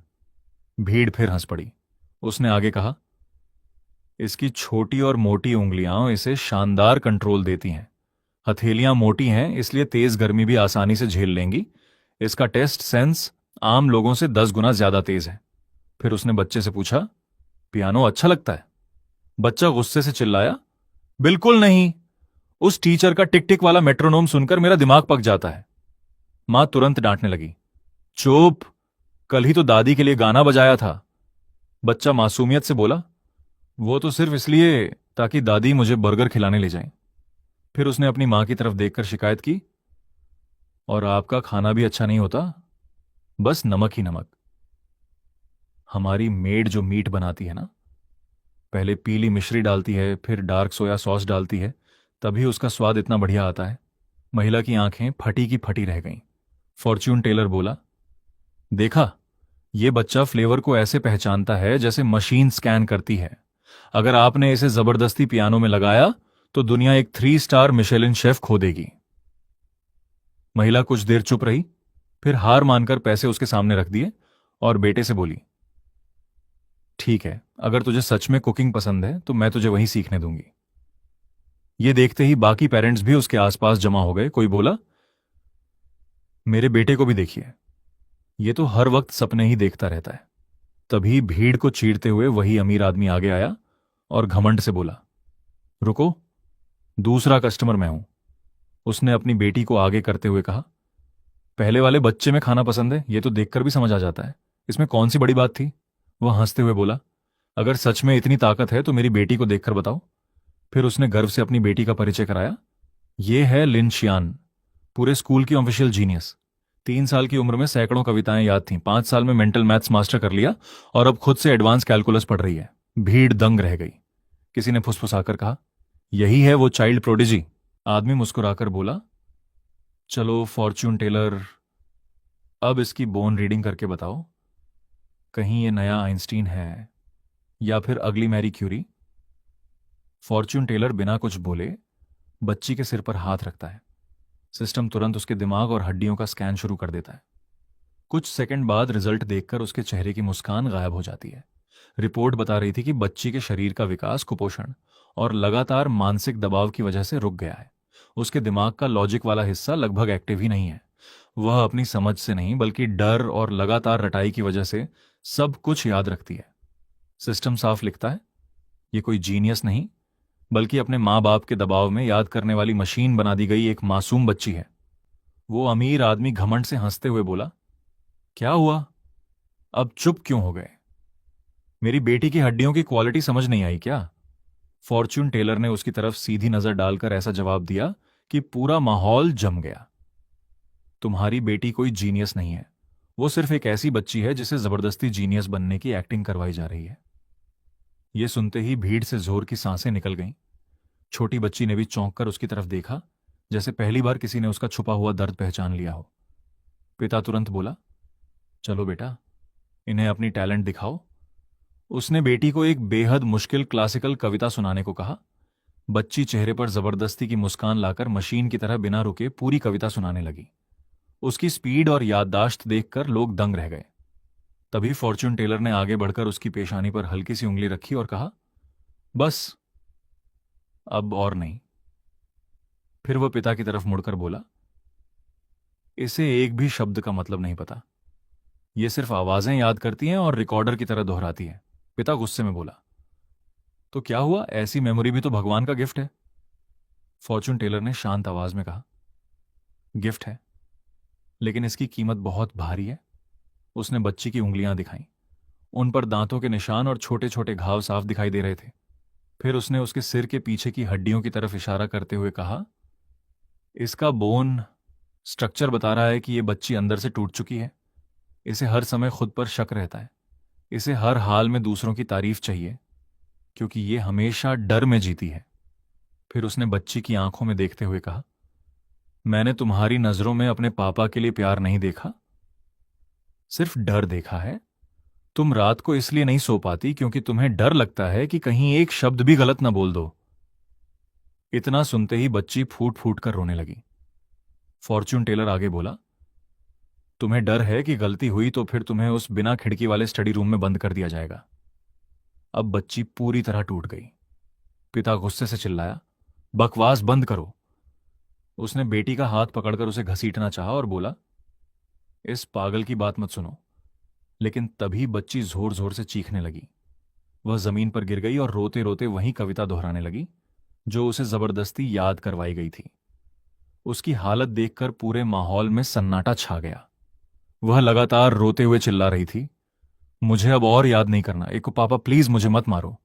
भीड़ फिर हंस पड़ी। उसने आगे कहा, इसकी छोटी और मोटी उंगलियां इसे शानदार कंट्रोल देती हैं। हथेलियां मोटी हैं इसलिए तेज गर्मी भी आसानी से झेल लेंगी। इसका टेस्ट सेंस आम लोगों से 10 गुना ज्यादा तेज है। फिर उसने बच्चे से पूछा, पियानो अच्छा लगता है? बच्चा गुस्से से चिल्लाया, बिल्कुल नहीं, उस टीचर का टिक टिक वाला मेट्रोनोम सुनकर मेरा दिमाग पक जाता है। मां तुरंत डांटने लगी, चुप, कल ही तो दादी के लिए गाना बजाया था। बच्चा मासूमियत से बोला, वो तो सिर्फ इसलिए ताकि दादी मुझे बर्गर खिलाने ले जाएं। फिर उसने अपनी मां की तरफ देखकर शिकायत की, और आपका खाना भी अच्छा नहीं होता, बस नमक ही नमक। हमारी मेड जो मीट बनाती है ना, पहले पीली मिश्री डालती है, फिर डार्क सोया सॉस डालती है, तभी उसका स्वाद इतना बढ़िया आता है। महिला की आंखें फटी की फटी रह गईं। फॉर्च्यून टेलर बोला, देखा, यह बच्चा फ्लेवर को ऐसे पहचानता है जैसे मशीन स्कैन करती है। अगर आपने इसे जबरदस्ती पियानो में लगाया तो दुनिया एक 3 स्टार मिशेलिन शेफ खो देगी। महिला कुछ देर चुप रही, फिर हार मानकर पैसे उसके सामने रख दिए और बेटे से बोली, ठीक है, अगर तुझे सच में कुकिंग पसंद है तो मैं तुझे वहीं सीखने दूंगी। ये देखते ही बाकी पेरेंट्स भी उसके आसपास जमा हो गए। कोई बोला, मेरे बेटे को भी देखिए, ये तो हर वक्त सपने ही देखता रहता है। तभी भीड़ को चीरते हुए वही अमीर आदमी आगे आया और घमंड से बोला, रुको, दूसरा कस्टमर मैं हूं। उसने अपनी बेटी को आगे करते हुए कहा, पहले वाले बच्चे में खाना पसंद है, ये तो देखकर भी समझ आ जाता है, इसमें कौन सी बड़ी बात थी। वह हंसते हुए बोला, अगर सच में इतनी ताकत है तो मेरी बेटी को देखकर बताओ। फिर उसने गर्व से अपनी बेटी का परिचय कराया, यह है लिन शियान, पूरे स्कूल की ऑफिशियल जीनियस। 3 साल की उम्र में सैकड़ों कविताएं याद थीं, 5 साल में मेंटल मैथ्स मास्टर कर लिया और अब खुद से एडवांस कैलकुलस पढ़ रही है। भीड़ दंग रह गई। किसी ने फुसफुसाकर कहा, यही है वो चाइल्ड प्रोडिजी। आदमी मुस्कुराकर बोला, चलो फॉर्च्यून टेलर, अब इसकी बोन रीडिंग करके बताओ, कहीं ये नया आइंस्टीन है या फिर अगली मैरी क्यूरी। फॉर्च्यून टेलर बिना कुछ बोले बच्ची के सिर पर हाथ रखता है। सिस्टम तुरंत उसके दिमाग और हड्डियों का स्कैन शुरू कर देता है। कुछ सेकंड बाद रिजल्ट देखकर उसके चेहरे की मुस्कान गायब हो जाती है। रिपोर्ट बता रही थी कि बच्ची के शरीर का विकास कुपोषण और लगातार मानसिक दबाव की वजह से रुक गया है। उसके दिमाग का लॉजिक वाला हिस्सा लगभग एक्टिव ही नहीं है। वह अपनी समझ से नहीं बल्कि डर और लगातार रटाई की वजह से सब कुछ याद रखती है। सिस्टम साफ लिखता है, ये कोई जीनियस नहीं बल्कि अपने माँ बाप के दबाव में याद करने वाली मशीन बना दी गई एक मासूम बच्ची है। वो अमीर आदमी घमंड से हंसते हुए बोला, क्या हुआ, अब चुप क्यों हो गए? मेरी बेटी की हड्डियों की क्वालिटी समझ नहीं आई क्या? फॉर्च्यून टेलर ने उसकी तरफ सीधी नजर डालकर ऐसा जवाब दिया कि पूरा माहौल जम गया। तुम्हारी बेटी कोई जीनियस नहीं है, वो सिर्फ एक ऐसी बच्ची है जिसे जबरदस्ती जीनियस बनने की एक्टिंग करवाई जा रही है। यह सुनते ही भीड़ से जोर की सांसें निकल गईं। छोटी बच्ची ने भी चौंक कर उसकी तरफ देखा, जैसे पहली बार किसी ने उसका छुपा हुआ दर्द पहचान लिया हो। पिता तुरंत बोला, चलो बेटा, इन्हें अपनी टैलेंट दिखाओ। उसने बेटी को एक बेहद मुश्किल क्लासिकल कविता सुनाने को कहा। बच्ची चेहरे पर जबरदस्ती की मुस्कान लाकर मशीन की तरह बिना रुके पूरी कविता सुनाने लगी। उसकी स्पीड और याददाश्त देखकर लोग दंग रह गए। तभी फॉर्च्यून टेलर ने आगे बढ़कर उसकी पेशानी पर हल्की सी उंगली रखी और कहा, बस अब और नहीं। फिर वह पिता की तरफ मुड़कर बोला, इसे एक भी शब्द का मतलब नहीं पता, यह सिर्फ आवाजें याद करती हैं और रिकॉर्डर की तरह दोहराती है। पिता गुस्से में बोला, तो क्या हुआ, ऐसी मेमोरी भी तो भगवान का गिफ्ट है। फॉर्च्यून टेलर ने शांत आवाज में कहा, गिफ्ट है, लेकिन इसकी कीमत बहुत भारी है। उसने बच्ची की उंगलियां दिखाईं। उन पर दांतों के निशान और छोटे छोटे घाव साफ दिखाई दे रहे थे। फिर उसने उसके सिर के पीछे की हड्डियों की तरफ इशारा करते हुए कहा, इसका बोन स्ट्रक्चर बता रहा है कि यह बच्ची अंदर से टूट चुकी है। इसे हर समय खुद पर शक रहता है। इसे हर हाल में दूसरों की तारीफ चाहिए, क्योंकि यह हमेशा डर में जीती है। फिर उसने बच्ची की आंखों में देखते हुए कहा, मैंने तुम्हारी नजरों में अपने पापा के लिए प्यार नहीं देखा, सिर्फ डर देखा है। तुम रात को इसलिए नहीं सो पाती क्योंकि तुम्हें डर लगता है कि कहीं एक शब्द भी गलत ना बोल दो। इतना सुनते ही बच्ची फूट फूट कर रोने लगी। फॉर्च्यून टेलर आगे बोला, तुम्हें डर है कि गलती हुई तो फिर तुम्हें उस बिना खिड़की वाले स्टडी रूम में बंद कर दिया जाएगा। अब बच्ची पूरी तरह टूट गई। पिता गुस्से से चिल्लाया, बकवास बंद करो। उसने बेटी का हाथ पकड़कर उसे घसीटना चाहा और बोला, इस पागल की बात मत सुनो। लेकिन तभी बच्ची जोर जोर से चीखने लगी। वह जमीन पर गिर गई और रोते रोते वही कविता दोहराने लगी जो उसे जबरदस्ती याद करवाई गई थी। उसकी हालत देखकर पूरे माहौल में सन्नाटा छा गया। वह लगातार रोते हुए चिल्ला रही थी, मुझे अब और याद नहीं करना, एको पापा प्लीज मुझे मत मारो।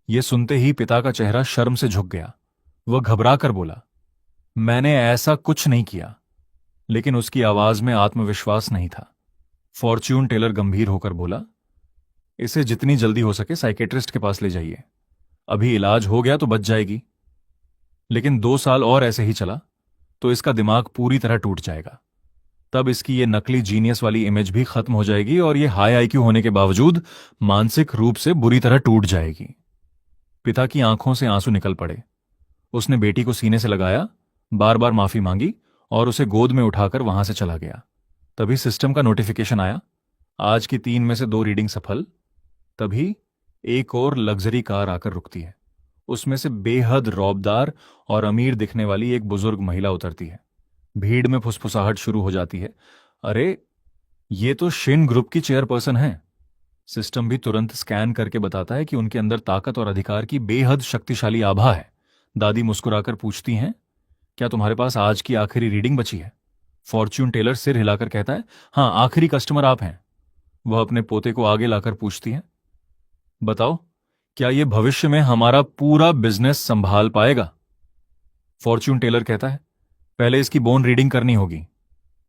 यह सुनते ही पिता का चेहरा शर्म से झुक गया। वह घबरा कर बोला, मैंने ऐसा कुछ नहीं किया। लेकिन उसकी आवाज में आत्मविश्वास नहीं था। फॉर्च्यून टेलर गंभीर होकर बोला, इसे जितनी जल्दी हो सके साइकेट्रिस्ट के पास ले जाइए। अभी इलाज हो गया तो बच जाएगी, लेकिन 2 साल और ऐसे ही चला तो इसका दिमाग पूरी तरह टूट जाएगा। तब इसकी ये नकली जीनियस वाली इमेज भी खत्म हो जाएगी और ये हाई आईक्यू होने के बावजूद मानसिक रूप से बुरी तरह टूट जाएगी। पिता की आंखों से आंसू निकल पड़े। उसने बेटी को सीने से लगाया, बार बार माफी मांगी और उसे गोद में उठाकर वहां से चला गया। तभी सिस्टम का नोटिफिकेशन आया, आज की 3 में से 2 रीडिंग सफल। तभी एक और लग्जरी कार आकर रुकती है। उसमें से बेहद रौबदार और अमीर दिखने वाली एक बुजुर्ग महिला उतरती है। भीड़ में फुसफुसाहट शुरू हो जाती है, अरे ये तो शिन ग्रुप की चेयरपर्सन है। सिस्टम भी तुरंत स्कैन करके बताता है कि उनके अंदर ताकत और अधिकार की बेहद शक्तिशाली आभा है। दादी मुस्कुराकर पूछती हैं, क्या तुम्हारे पास आज की आखिरी रीडिंग बची है? फॉर्च्यून टेलर सिर हिलाकर कहता है, हां, आखिरी कस्टमर आप हैं। वह अपने पोते को आगे लाकर पूछती है, बताओ क्या यह भविष्य में हमारा पूरा बिजनेस संभाल पाएगा? फॉर्च्यून टेलर कहता है, पहले इसकी बोन रीडिंग करनी होगी।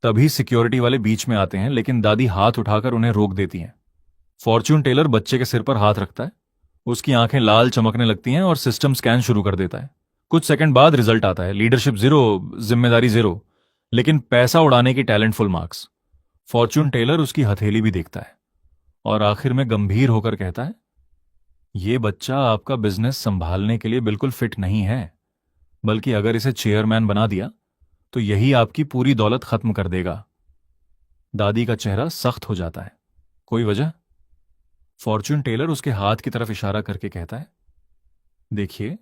तभी सिक्योरिटी वाले बीच में आते हैं, लेकिन दादी हाथ उठाकर उन्हें रोक देती हैं। फॉर्च्यून टेलर बच्चे के सिर पर हाथ रखता है, उसकी आंखें लाल चमकने लगती हैं और सिस्टम स्कैन शुरू कर देता है। कुछ सेकंड बाद रिजल्ट आता है, लीडरशिप 0, जिम्मेदारी 0, लेकिन पैसा उड़ाने की talent full marks. Fortune teller उसकी हथेली भी देखता है और आखिर में गंभीर होकर कहता है, ये बच्चा आपका बिजनेस संभालने के लिए बिल्कुल फिट नहीं है, बल्कि अगर इसे चेयरमैन बना दिया तो यही आपकी पूरी दौलत खत्म कर देगा। दादी का चेहरा सख्त हो जाता है। कोई वजह? फॉर्च्यून टेलर उसके हाथ की तरफ इशारा करके कहता है, देखिए,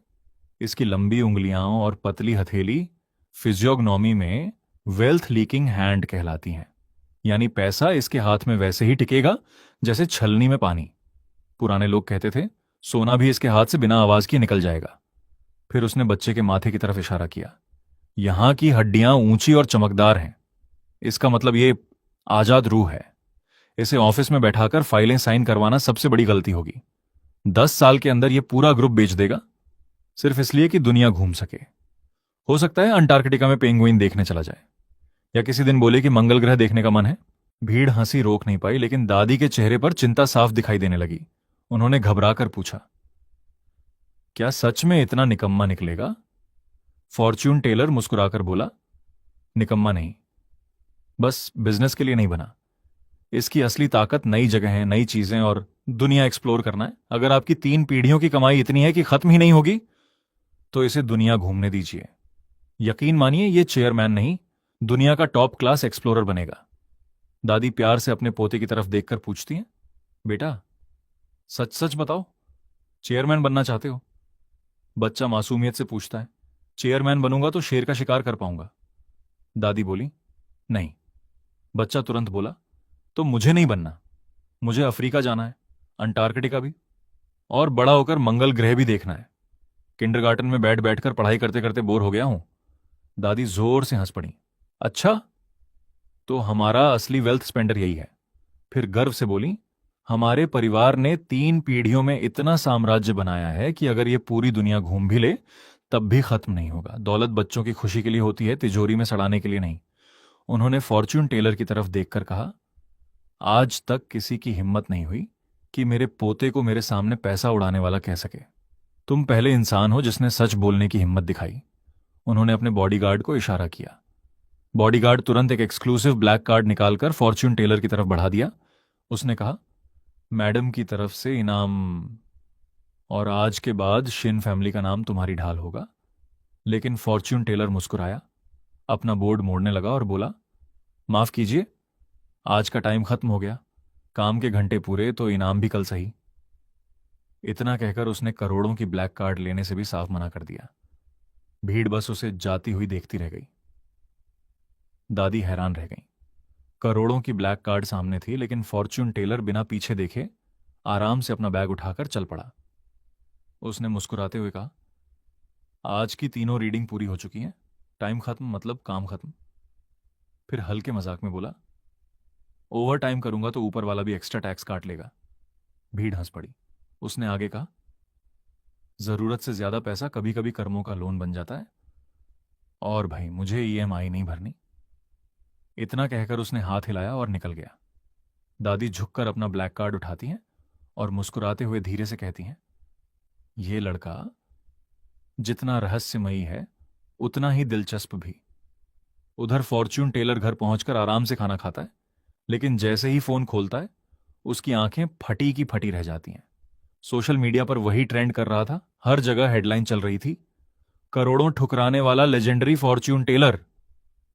इसकी लंबी उंगलियां और पतली हथेली फिजियोग्नॉमी में वेल्थ लीकिंग हैंड कहलाती हैं। यानी पैसा इसके हाथ में वैसे ही टिकेगा जैसे छलनी में पानी। पुराने लोग कहते थे, सोना भी इसके हाथ से बिना आवाज किए निकल जाएगा। फिर उसने बच्चे के माथे की तरफ इशारा किया। यहां की हड्डियां ऊंची और चमकदार हैं, इसका मतलब ये आजाद रूह है। इसे ऑफिस में बैठाकर फाइलें साइन करवाना सबसे बड़ी गलती होगी। 10 साल के अंदर ये पूरा ग्रुप बेच देगा, सिर्फ इसलिए कि दुनिया घूम सके। हो सकता है अंटार्कटिका में पेंगुइन देखने चला जाए, या किसी दिन बोले कि मंगल ग्रह देखने का मन है। भीड़ हंसी रोक नहीं पाई, लेकिन दादी के चेहरे पर चिंता साफ दिखाई देने लगी। उन्होंने घबराकर पूछा, क्या सच में इतना निकम्मा निकलेगा? फॉर्च्यून टेलर मुस्कुराकर बोला, निकम्मा नहीं, बस बिजनेस के लिए नहीं बना। इसकी असली ताकत नई जगहें, नई चीजें और दुनिया एक्सप्लोर करना है। अगर आपकी 3 पीढ़ियों की कमाई इतनी है कि खत्म ही नहीं होगी, तो इसे दुनिया घूमने दीजिए। यकीन मानिए, ये चेयरमैन नहीं, दुनिया का टॉप क्लास एक्सप्लोरर बनेगा। दादी प्यार से अपने पोते की तरफ देखकर पूछती हैं, बेटा, सच सच बताओ, चेयरमैन बनना चाहते हो? बच्चा मासूमियत से पूछता है, चेयरमैन बनूंगा तो शेर का शिकार कर पाऊंगा। दादी बोली, नहीं। बच्चा तुरंत बोला, तो मुझे नहीं बनना। मुझे अफ्रीका जाना है, अंटार्कटिका भी, और बड़ा होकर मंगल ग्रह भी देखना है। किंडरगार्टन में बैठ बैठकर पढ़ाई करते करते बोर हो गया हूं। दादी जोर से हंस पड़ी। अच्छा, तो हमारा असली वेल्थ स्पेंडर यही है। फिर गर्व से बोली, हमारे परिवार ने 3 पीढ़ियों में इतना साम्राज्य बनाया है कि अगर ये पूरी दुनिया घूम भी ले तब भी खत्म नहीं होगा। दौलत बच्चों की खुशी के लिए होती है, तिजोरी में सड़ाने के लिए नहीं। उन्होंने फॉर्च्यून टेलर की तरफ देखकर कहा, आज तक किसी की हिम्मत नहीं हुई कि मेरे पोते को मेरे सामने पैसा उड़ाने वाला कह सके। तुम पहले इंसान हो जिसने सच बोलने की हिम्मत दिखाई। उन्होंने अपने बॉडीगार्ड को इशारा किया। बॉडीगार्ड तुरंत एक एक्सक्लूसिव ब्लैक कार्ड निकालकर फॉर्च्यून टेलर की तरफ बढ़ा दिया। उसने कहा, मैडम की तरफ से इनाम, और आज के बाद शिन फैमिली का नाम तुम्हारी ढाल होगा। लेकिन फॉर्च्यून टेलर मुस्कुराया, अपना बोर्ड मोड़ने लगा और बोला, माफ कीजिए, आज का टाइम खत्म हो गया। काम के घंटे पूरे तो इनाम भी कल सही। इतना कहकर उसने करोड़ों की ब्लैक कार्ड लेने से भी साफ मना कर दिया। भीड़ बस उसे जाती हुई देखती रह गई। दादी हैरान रह गई। करोड़ों की ब्लैक कार्ड सामने थी, लेकिन फॉर्च्यून टेलर बिना पीछे देखे आराम से अपना बैग उठाकर चल पड़ा। उसने मुस्कुराते हुए कहा, आज की तीनों रीडिंग पूरी हो चुकी हैं, टाइम खत्म मतलब काम खत्म। फिर हल्के मजाक में बोला, ओवर टाइम करूंगा तो ऊपर वाला भी एक्स्ट्रा टैक्स काट लेगा। भीड़ हंस पड़ी। उसने आगे कहा, जरूरत से ज्यादा पैसा कभी कभी कर्मों का लोन बन जाता है, और भाई मुझे ईएमआई नहीं भरनी। इतना कहकर उसने हाथ हिलाया और निकल गया। दादी झुककर अपना ब्लैक कार्ड उठाती हैं और मुस्कुराते हुए धीरे से कहती हैं, ये लड़का जितना रहस्यमयी है उतना ही दिलचस्प भी। उधर फॉर्च्यून टेलर घर पहुंचकर आराम से खाना खाता है, लेकिन जैसे ही फोन खोलता है उसकी आंखें फटी की फटी रह जाती हैं। सोशल मीडिया पर वही ट्रेंड कर रहा था, हर जगह हेडलाइन चल रही थी, करोड़ों ठुकराने वाला लेजेंडरी फॉर्च्यून टेलर।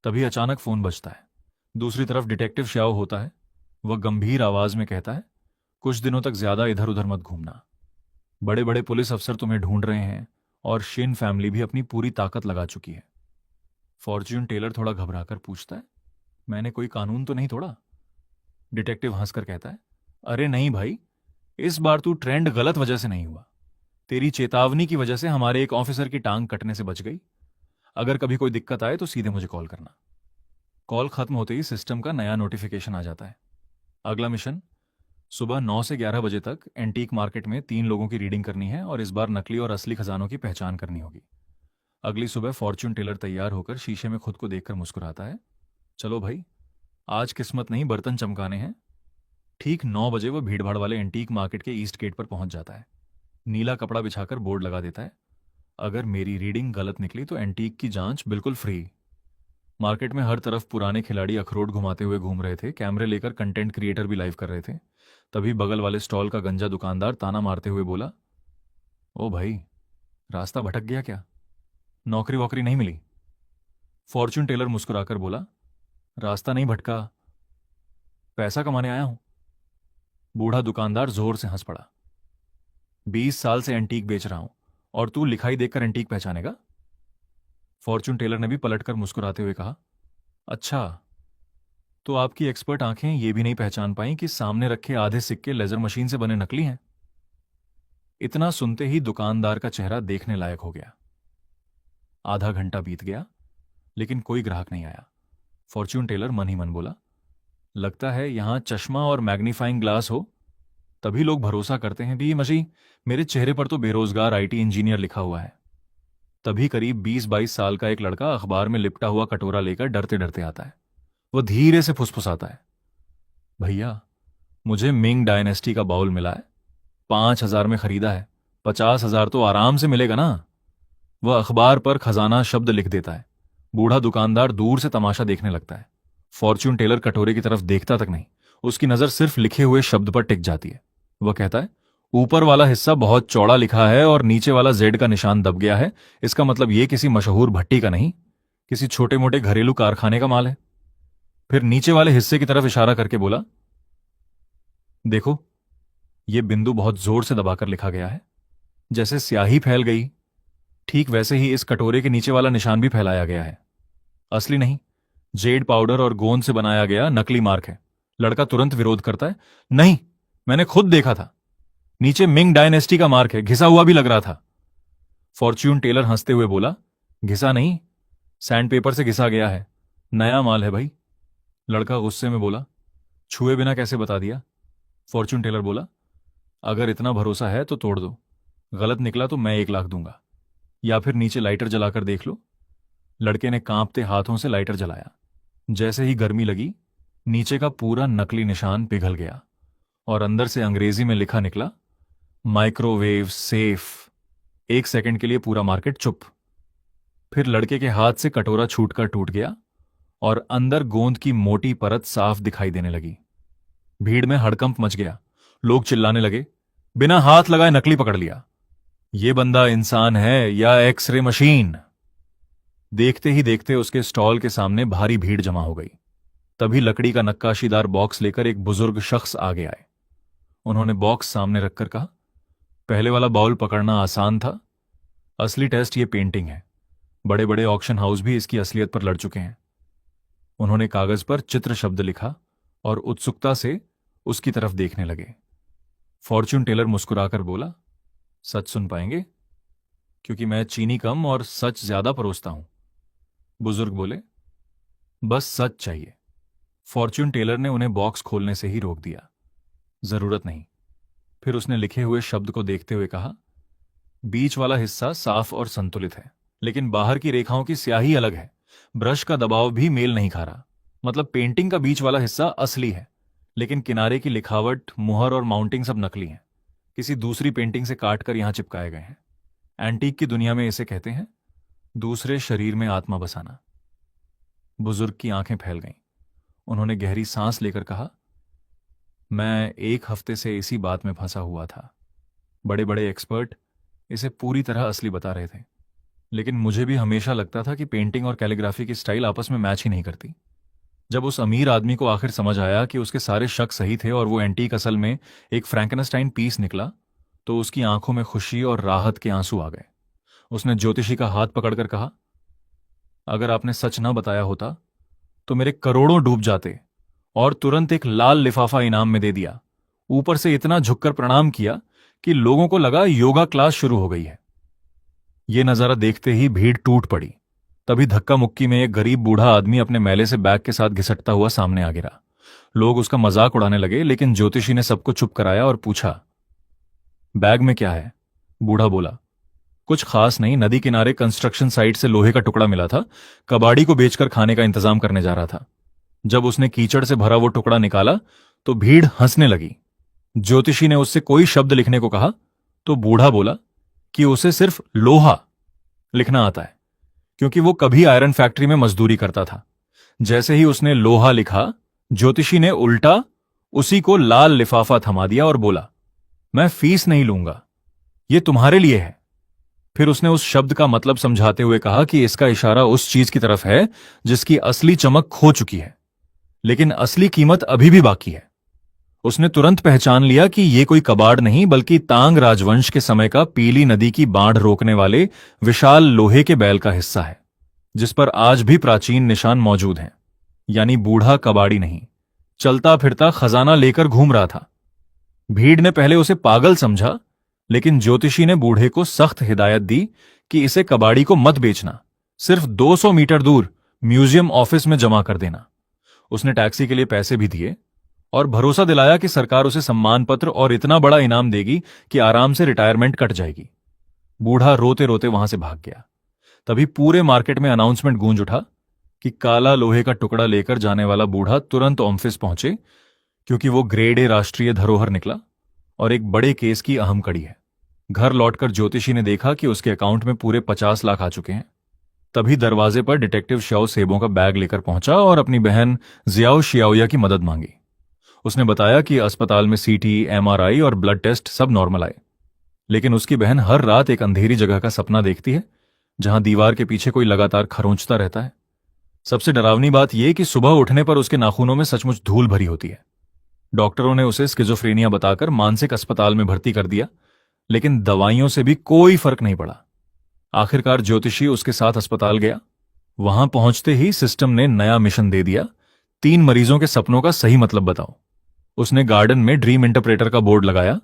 तभी अचानक फोन बजता है। दूसरी तरफ डिटेक्टिव श्याओ होता है। वह गंभीर आवाज में कहता है, कुछ दिनों तक ज्यादा इधर उधर मत घूमना। बड़े बड़े पुलिस अफसर तुम्हें ढूंढ रहे हैं और शिन फैमिली भी अपनी पूरी ताकत लगा चुकी है। फॉर्च्यून टेलर थोड़ा घबराकर पूछता है, मैंने कोई कानून तो नहीं तोड़ा? डिटेक्टिव हंसकर कहता है, अरे नहीं भाई, इस बार तू ट्रेंड गलत वजह से नहीं हुआ। तेरी चेतावनी की वजह से हमारे एक ऑफिसर की टांग कटने से बच गई। अगर कभी कोई दिक्कत आए तो सीधे मुझे कॉल करना। कॉल खत्म होते ही सिस्टम का नया नोटिफिकेशन आ जाता है। अगला मिशन, सुबह 9 से 11 बजे तक एंटीक मार्केट में 3 लोगों की रीडिंग करनी है और इस बार नकली और असली खजानों की पहचान करनी होगी। अगली सुबह फॉर्च्यून टेलर तैयार होकर शीशे में खुद को देखकर मुस्कुराता है, चलो भाई, आज किस्मत नहीं बर्तन चमकाने हैं। ठीक 9 बजे वो भीड़भाड़ वाले एंटीक मार्केट के ईस्ट गेट पर पहुंच जाता है। नीला कपड़ा बिछाकर बोर्ड लगा देता है, अगर मेरी रीडिंग गलत निकली तो एंटीक की जांच बिल्कुल फ्री। मार्केट में हर तरफ पुराने खिलाड़ी अखरोट घुमाते हुए घूम रहे थे, कैमरे लेकर कंटेंट क्रिएटर भी लाइव कर रहे थे। तभी बगल वाले स्टॉल का गंजा दुकानदार ताना मारते हुए बोला, ओ भाई, रास्ता भटक गया क्या? नौकरी वोकरी नहीं मिली? फॉर्च्यून टेलर मुस्कुराकर बोला, रास्ता नहीं भटका, पैसा कमाने आया हूं। बूढ़ा दुकानदार जोर से हंस पड़ा। 20 साल से एंटीक बेच रहा हूं और तू लिखाई देखकर एंटीक पहचानेगा? फॉर्च्यून टेलर ने भी पलटकर मुस्कुराते हुए कहा, अच्छा, तो आपकी एक्सपर्ट आंखें ये भी नहीं पहचान पाई कि सामने रखे आधे सिक्के लेजर मशीन से बने नकली हैं? इतना सुनते ही दुकानदार का चेहरा देखने लायक हो गया। आधा घंटा बीत गया लेकिन कोई ग्राहक नहीं आया। फॉर्च्यून टेलर मन ही मन बोला, लगता है यहां चश्मा और मैग्नीफाइंग ग्लास हो तभी लोग भरोसा करते हैं। भी मजी, मेरे चेहरे पर तो बेरोजगार आईटी इंजीनियर लिखा हुआ है। तभी करीब 20-22 साल का एक लड़का अखबार में लिपटा हुआ कटोरा लेकर डरते डरते आता है। वह धीरे से फुसफुसाता है, भैया, मुझे मिंग डायनेस्टी का बाउल मिला है, 5,000 में खरीदा है, 50,000 तो आराम से मिलेगा ना। वह अखबार पर खजाना शब्द लिख देता है। बूढ़ा दुकानदार दूर से तमाशा देखने लगता है। फॉर्च्यून टेलर कटोरे की तरफ देखता तक नहीं, उसकी नजर सिर्फ लिखे हुए शब्द पर टिक जाती है। वह कहता है, ऊपर वाला हिस्सा बहुत चौड़ा लिखा है और नीचे वाला जेड का निशान दब गया है। इसका मतलब यह किसी मशहूर भट्टी का नहीं, किसी छोटे मोटे घरेलू कारखाने का माल है। फिर नीचे वाले हिस्से की तरफ इशारा करके बोला, देखो, यह बिंदु बहुत जोर से दबाकर लिखा गया है, जैसे स्याही फैल गई। ठीक वैसे ही इस कटोरे के नीचे वाला निशान भी फैलाया गया है। असली नहीं, जेड पाउडर और गोंद से बनाया गया नकली मार्क है। लड़का तुरंत विरोध करता है, नहीं, मैंने खुद देखा था, नीचे मिंग डायनेस्टी का मार्क है, घिसा हुआ भी लग रहा था। फॉर्च्यून टेलर हंसते हुए बोला, घिसा नहीं, सैंडपेपर से घिसा गया है, नया माल है भाई। लड़का गुस्से में बोला, छुए बिना कैसे बता दिया? फॉर्च्यून टेलर बोला, अगर इतना भरोसा है तो तोड़ दो, गलत निकला तो मैं 1 लाख दूंगा, या फिर नीचे लाइटर जलाकर देख लो। लड़के ने कांपते हाथों से लाइटर जलाया। जैसे ही गर्मी लगी, नीचे का पूरा नकली निशान पिघल गया और अंदर से अंग्रेजी में लिखा निकला, माइक्रोवेव सेफ। 1 सेकंड के लिए पूरा मार्केट चुप। फिर लड़के के हाथ से कटोरा छूटकर टूट गया और अंदर गोंद की मोटी परत साफ दिखाई देने लगी। भीड़ में हड़कंप मच गया। लोग चिल्लाने लगे, बिना हाथ लगाए नकली पकड़ लिया, ये बंदा इंसान है या एक्सरे मशीन? देखते ही देखते उसके स्टॉल के सामने भारी भीड़ जमा हो गई। तभी लकड़ी का नक्काशीदार बॉक्स लेकर एक बुजुर्ग शख्स आगे आए। उन्होंने बॉक्स सामने रखकर कहा, पहले वाला बाउल पकड़ना आसान था, असली टेस्ट ये पेंटिंग है। बड़े बड़े ऑक्शन हाउस भी इसकी असलियत पर लड़ चुके हैं। उन्होंने कागज पर चित्र शब्द लिखा और उत्सुकता से उसकी तरफ देखने लगे। फॉर्च्यून टेलर मुस्कुराकर बोला, सच सुन पाएंगे? क्योंकि मैं चीनी कम और सच ज्यादा परोसता हूं। बुजुर्ग बोले, बस सच चाहिए। फॉर्च्यून टेलर ने उन्हें बॉक्स खोलने से ही रोक दिया, जरूरत नहीं। फिर उसने लिखे हुए शब्द को देखते हुए कहा, बीच वाला हिस्सा साफ और संतुलित है, लेकिन बाहर की रेखाओं की स्याही अलग है। ब्रश का दबाव भी मेल नहीं खा रहा। मतलब पेंटिंग का बीच वाला हिस्सा असली है, लेकिन किनारे की लिखावट, मुहर और माउंटिंग सब नकली हैं, किसी दूसरी पेंटिंग से काटकर यहां चिपकाए गए हैं। एंटीक की दुनिया में इसे कहते हैं दूसरे शरीर में आत्मा बसाना। बुजुर्ग की आंखें फैल गईं। उन्होंने गहरी सांस लेकर कहा, मैं 1 हफ्ते से इसी बात में फंसा हुआ था। बड़े बड़े एक्सपर्ट इसे पूरी तरह असली बता रहे थे, लेकिन मुझे भी हमेशा लगता था कि पेंटिंग और कैलीग्राफी की स्टाइल आपस में मैच ही नहीं करती। जब उस अमीर आदमी को आखिर समझ आया कि उसके सारे शक सही थे और वो एंटीक असल में एक फ्रैंकनस्टाइन पीस निकला, तो उसकी आंखों में खुशी और राहत के आंसू आ गए। उसने ज्योतिषी का हाथ पकड़कर कहा, अगर आपने सच ना बताया होता तो मेरे करोड़ों डूब जाते। और तुरंत एक लाल लिफाफा इनाम में दे दिया। ऊपर से इतना झुककर प्रणाम किया कि लोगों को लगा योगा क्लास शुरू हो गई है। यह नजारा देखते ही भीड़ टूट पड़ी। तभी धक्का मुक्की में एक गरीब बूढ़ा आदमी अपने मैले से बैग के साथ घिसटता हुआ सामने आ गिरा। लोग उसका मजाक उड़ाने लगे, लेकिन ज्योतिषी ने सबको चुप कराया और पूछा, बैग में क्या है? बूढ़ा बोला, कुछ खास नहीं, नदी किनारे कंस्ट्रक्शन साइट से लोहे का टुकड़ा मिला था, कबाड़ी को बेचकर खाने का इंतजाम करने जा रहा था। जब उसने कीचड़ से भरा वो टुकड़ा निकाला तो भीड़ हंसने लगी। ज्योतिषी ने उससे कोई शब्द लिखने को कहा तो बूढ़ा बोला कि उसे सिर्फ लोहा लिखना आता है, क्योंकि वो कभी आयरन फैक्ट्री में मजदूरी करता था। जैसे ही उसने लोहा लिखा, ज्योतिषी ने उल्टा उसी को लाल लिफाफा थमा दिया और बोला, मैं फीस नहीं लूंगा, ये तुम्हारे लिए है। फिर उसने उस शब्द का मतलब समझाते हुए कहा कि इसका इशारा उस चीज की तरफ है जिसकी असली चमक खो चुकी है, लेकिन असली कीमत अभी भी बाकी है। उसने तुरंत पहचान लिया कि यह कोई कबाड़ नहीं बल्कि तांग राजवंश के समय का पीली नदी की बाढ़ रोकने वाले विशाल लोहे के बैल का हिस्सा है, जिस पर आज भी प्राचीन निशान मौजूद हैं। यानी बूढ़ा कबाड़ी नहीं, चलता फिरता खजाना लेकर घूम रहा था। भीड़ ने पहले उसे पागल समझा, लेकिन ज्योतिषी ने बूढ़े को सख्त हिदायत दी कि इसे कबाड़ी को मत बेचना, सिर्फ 200 मीटर दूर म्यूजियम ऑफिस में जमा कर देना। उसने टैक्सी के लिए पैसे भी दिए और भरोसा दिलाया कि सरकार उसे सम्मान पत्र और इतना बड़ा इनाम देगी कि आराम से रिटायरमेंट कट जाएगी। बूढ़ा रोते रोते वहां से भाग गया। तभी पूरे मार्केट में अनाउंसमेंट गूंज उठा कि काला लोहे का टुकड़ा लेकर जाने वाला बूढ़ा तुरंत ऑफिस पहुंचे, क्योंकि वो ग्रेड ए राष्ट्रीय धरोहर निकला और एक बड़े केस की अहम कड़ी है। घर लौटकर ज्योतिषी ने देखा कि उसके अकाउंट में पूरे 50 लाख आ चुके हैं। तभी दरवाजे पर डिटेक्टिव श्याओ सेबों का बैग लेकर पहुंचा और अपनी बहन जियाओ शियाओया की मदद मांगी। उसने बताया कि अस्पताल में सीटी, एमआरआई और ब्लड टेस्ट सब नॉर्मल आए, लेकिन उसकी बहन हर रात एक अंधेरी जगह का सपना देखती है जहां दीवार के पीछे कोई लगातार खरोंचता रहता है। सबसे डरावनी बात यह कि सुबह उठने पर उसके नाखूनों में सचमुच धूल भरी होती है। डॉक्टरों ने उसे स्किज़ोफ्रेनिया बताकर मानसिक अस्पताल में भर्ती कर दिया, लेकिन दवाइयों से भी कोई फर्क नहीं पड़ा। आखिरकार ज्योतिषी उसके साथ अस्पताल गया। वहां पहुंचते ही सिस्टम ने नया मिशन दे दिया, 3 मरीजों के सपनों का सही मतलब बताओ। उसने गार्डन में ड्रीम इंटरप्रेटर का बोर्ड लगाया।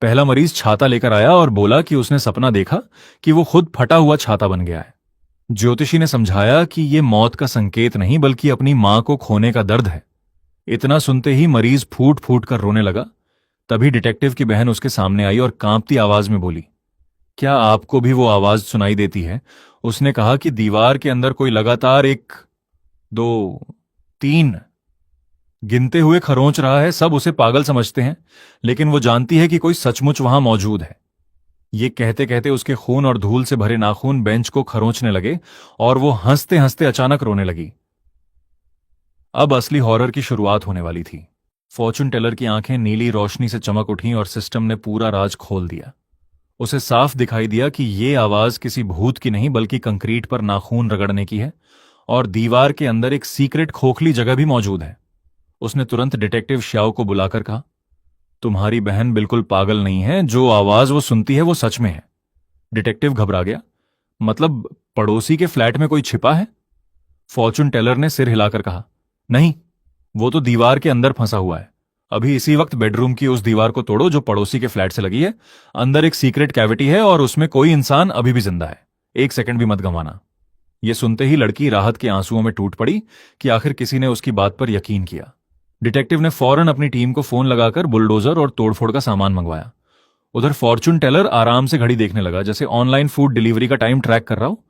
पहला मरीज छाता लेकर आया और बोला कि उसने सपना देखा कि वो खुद फटा हुआ छाता बन गया है। ज्योतिषी ने समझाया कि यह मौत का संकेत नहीं बल्कि अपनी मां को खोने का दर्द है। इतना सुनते ही मरीज फूट फूट कर रोने लगा। तभी डिटेक्टिव की बहन उसके सामने आई और कांपती आवाज में बोली, क्या आपको भी वो आवाज सुनाई देती है? उसने कहा कि दीवार के अंदर कोई लगातार 1, 2, 3 गिनते हुए खरोंच रहा है। सब उसे पागल समझते हैं, लेकिन वो जानती है कि कोई सचमुच वहां मौजूद है। ये कहते कहते उसके खून और धूल से भरे नाखून बेंच को खरोंचने लगे और वो हंसते हंसते अचानक रोने लगी। अब असली हॉरर की शुरुआत होने वाली थी। फॉर्चून टेलर की आंखें नीली रोशनी से चमक उठीं और सिस्टम ने पूरा राज खोल दिया। उसे साफ दिखाई दिया कि यह आवाज किसी भूत की नहीं बल्कि कंक्रीट पर नाखून रगड़ने की है, और दीवार के अंदर एक सीक्रेट खोखली जगह भी मौजूद है। उसने तुरंत डिटेक्टिव श्याओ को बुलाकर कहा, तुम्हारी बहन बिल्कुल पागल नहीं है, जो आवाज वो सुनती है वो सच में है। डिटेक्टिव घबरा गया, मतलब पड़ोसी के फ्लैट में कोई छिपा है? फॉर्चून टेलर ने सिर हिलाकर कहा, नहीं, वो तो दीवार के अंदर फंसा हुआ है। अभी इसी वक्त बेडरूम की उस दीवार को तोड़ो जो पड़ोसी के फ्लैट से लगी है। अंदर एक सीक्रेट कैविटी है और उसमें कोई इंसान अभी भी जिंदा है। 1 सेकंड भी मत गंवाना। यह सुनते ही लड़की राहत के आंसुओं में टूट पड़ी कि आखिर किसी ने उसकी बात पर यकीन किया। डिटेक्टिव ने फौरन अपनी टीम को फोन लगाकर बुलडोजर और तोड़फोड़ का सामान मंगवाया। उधर फॉर्चून टेलर आराम से घड़ी देखने लगा, जैसे ऑनलाइन फूड डिलीवरी का टाइम ट्रैक कर रहा हो।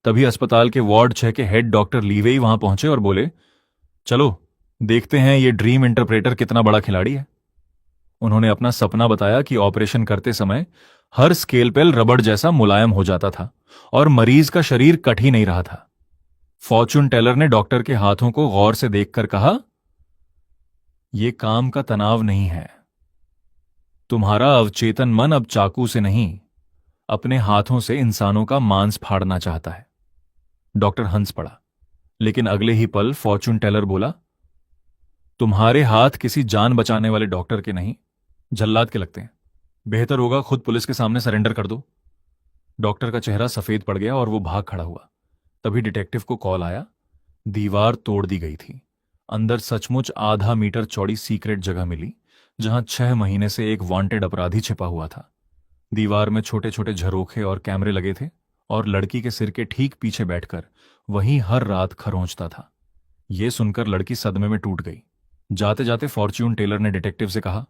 तभी अस्पताल के वार्ड 6 के हेड डॉक्टर लीवेई वहां पहुंचे और बोले, चलो देखते हैं ये ड्रीम इंटरप्रेटर कितना बड़ा खिलाड़ी है। उन्होंने अपना सपना बताया कि ऑपरेशन करते समय हर स्केलपेल रबड़ जैसा मुलायम हो जाता था और मरीज का शरीर कट ही नहीं रहा था। फॉर्चून टेलर ने डॉक्टर के हाथों को गौर से देखकर कहा, यह काम का तनाव नहीं है। तुम्हारा अवचेतन मन अब चाकू से नहीं, अपने हाथों से इंसानों का मांस फाड़ना चाहता है। डॉक्टर हंस पड़ा, लेकिन अगले ही पल फॉर्चून टेलर बोला, तुम्हारे हाथ किसी जान बचाने वाले डॉक्टर के नहीं, जल्लाद के लगते हैं। बेहतर होगा खुद पुलिस के सामने सरेंडर कर दो। डॉक्टर का चेहरा सफेद पड़ गया और वो भाग खड़ा हुआ। तभी डिटेक्टिव को कॉल आया। दीवार तोड़ दी गई थी। अंदर सचमुच आधा मीटर चौड़ी सीक्रेट जगह मिली, जहां 6 महीने से एक वांटेड अपराधी छिपा हुआ था। दीवार में छोटे छोटे झरोखे और कैमरे लगे थे और लड़की के सिर के ठीक पीछे बैठकर वहीं हर रात खरोंचता था। यह सुनकर लड़की सदमे में टूट गई। जाते जाते फॉर्च्यून टेलर ने डिटेक्टिव से कहा,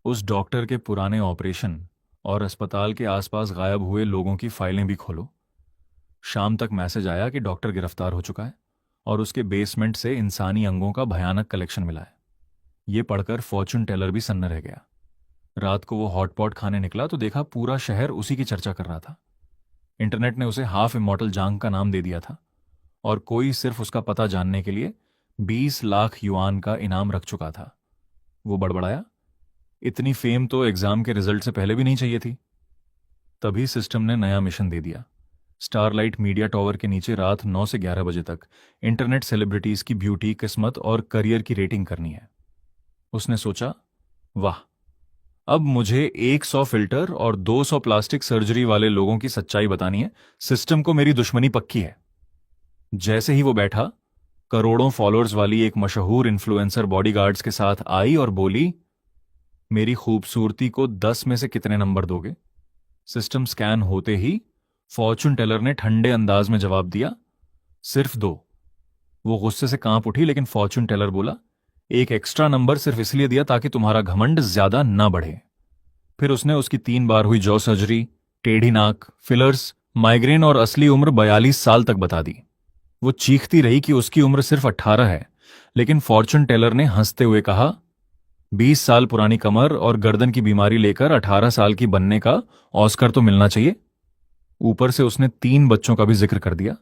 उस डॉक्टर के पुराने ऑपरेशन और अस्पताल के आसपास गायब हुए लोगों की फाइलें भी खोलो। शाम तक मैसेज आया कि डॉक्टर गिरफ्तार हो चुका है और उसके बेसमेंट से इंसानी अंगों का भयानक कलेक्शन मिला है। ये पढ़कर फॉर्चून टेलर भी सन्न रह गया। रात को वो हॉटपॉट खाने निकला तो देखा पूरा शहर उसी की चर्चा कर रहा था। इंटरनेट ने उसे हाफ इमॉर्टल जांग का नाम दे दिया था और कोई सिर्फ उसका पता जानने के लिए 20 लाख युआन का इनाम रख चुका था। वो बड़बड़ाया, इतनी फेम तो एग्जाम के रिजल्ट से पहले भी नहीं चाहिए थी। तभी सिस्टम ने नया मिशन दे दिया। स्टारलाइट मीडिया टॉवर के नीचे रात 9 से 11 बजे तक इंटरनेट सेलिब्रिटीज की ब्यूटी, किस्मत और करियर की रेटिंग करनी है। उसने सोचा, वाह, अब मुझे 100 फिल्टर और 200 प्लास्टिक सर्जरी वाले लोगों की सच्चाई बतानी है। सिस्टम को मेरी दुश्मनी पक्की है। जैसे ही वो बैठा, करोड़ों फॉलोअर्स वाली एक मशहूर इन्फ्लुएंसर बॉडीगार्ड्स के साथ आई और बोली, मेरी खूबसूरती को 10 में से कितने नंबर दोगे? सिस्टम स्कैन होते ही फॉर्चून टेलर ने ठंडे अंदाज में जवाब दिया, सिर्फ 2। वो गुस्से से कांप उठी, लेकिन फॉर्चून टेलर बोला, एक एक्स्ट्रा नंबर सिर्फ इसलिए दिया ताकि तुम्हारा घमंड ज्यादा ना बढ़े। फिर उसने उसकी 3 बार हुई जॉ सर्जरी, टेढ़ी नाक, फिलर्स, माइग्रेन और असली उम्र 42 साल तक बता दी। वो चीखती रही कि उसकी उम्र सिर्फ 18 है, लेकिन फॉर्चून टेलर ने हंसते हुए कहा, 20 साल पुरानी कमर और गर्दन की बीमारी लेकर 18 साल की बनने का ऑस्कर तो मिलना चाहिए। ऊपर से उसने 3 बच्चों का भी जिक्र कर दिया।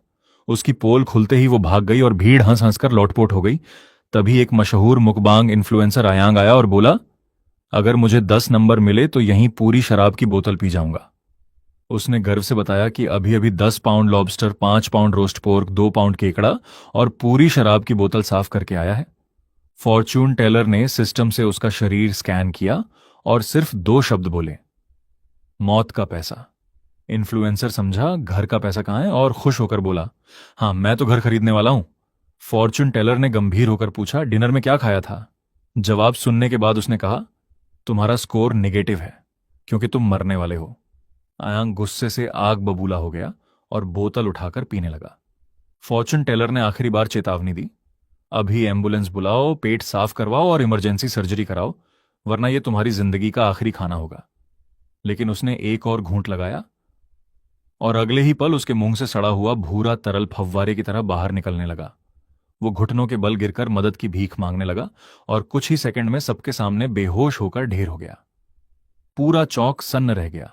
उसकी पोल खुलते ही वो भाग गई और भीड़ हंस हंसकर लौटपोट हो गई। तभी एक मशहूर मुकबांग इन्फ्लुएंसर आयांग आया और बोला, अगर मुझे 10 नंबर मिले तो यहीं पूरी शराब की बोतल पी जाऊंगा। उसने गर्व से बताया कि अभी अभी 10 pound lobster, 5 pound roast pork, 2 pound केकड़ा और पूरी शराब की बोतल साफ करके आया है। फॉर्चून टेलर ने सिस्टम से उसका शरीर स्कैन किया और सिर्फ 2 शब्द बोले, मौत का पैसा। इन्फ्लुएंसर समझा घर का पैसा कहां है और खुश होकर बोला, हां, मैं तो घर खरीदने वाला हूं। फॉर्चून टेलर ने गंभीर होकर पूछा, डिनर में क्या खाया था? जवाब सुनने के बाद उसने कहा, तुम्हारा स्कोर नेगेटिव है क्योंकि तुम मरने वाले हो। आयांग गुस्से से आग बबूला हो गया और बोतल उठाकर पीने लगा। फॉर्चून टेलर ने आखिरी बार चेतावनी दी, अभी एम्बुलेंस बुलाओ, पेट साफ करवाओ और इमरजेंसी सर्जरी कराओ, वरना यह तुम्हारी जिंदगी का आखिरी खाना होगा। लेकिन उसने एक और घूंट लगाया और अगले ही पल उसके मुंह से सड़ा हुआ भूरा तरल फव्वारे की तरह बाहर निकलने लगा। वो घुटनों के बल गिरकर मदद की भीख मांगने लगा और कुछ ही सेकंड में सबके सामने बेहोश होकर ढेर हो गया। पूरा चौक सन्न रह गया।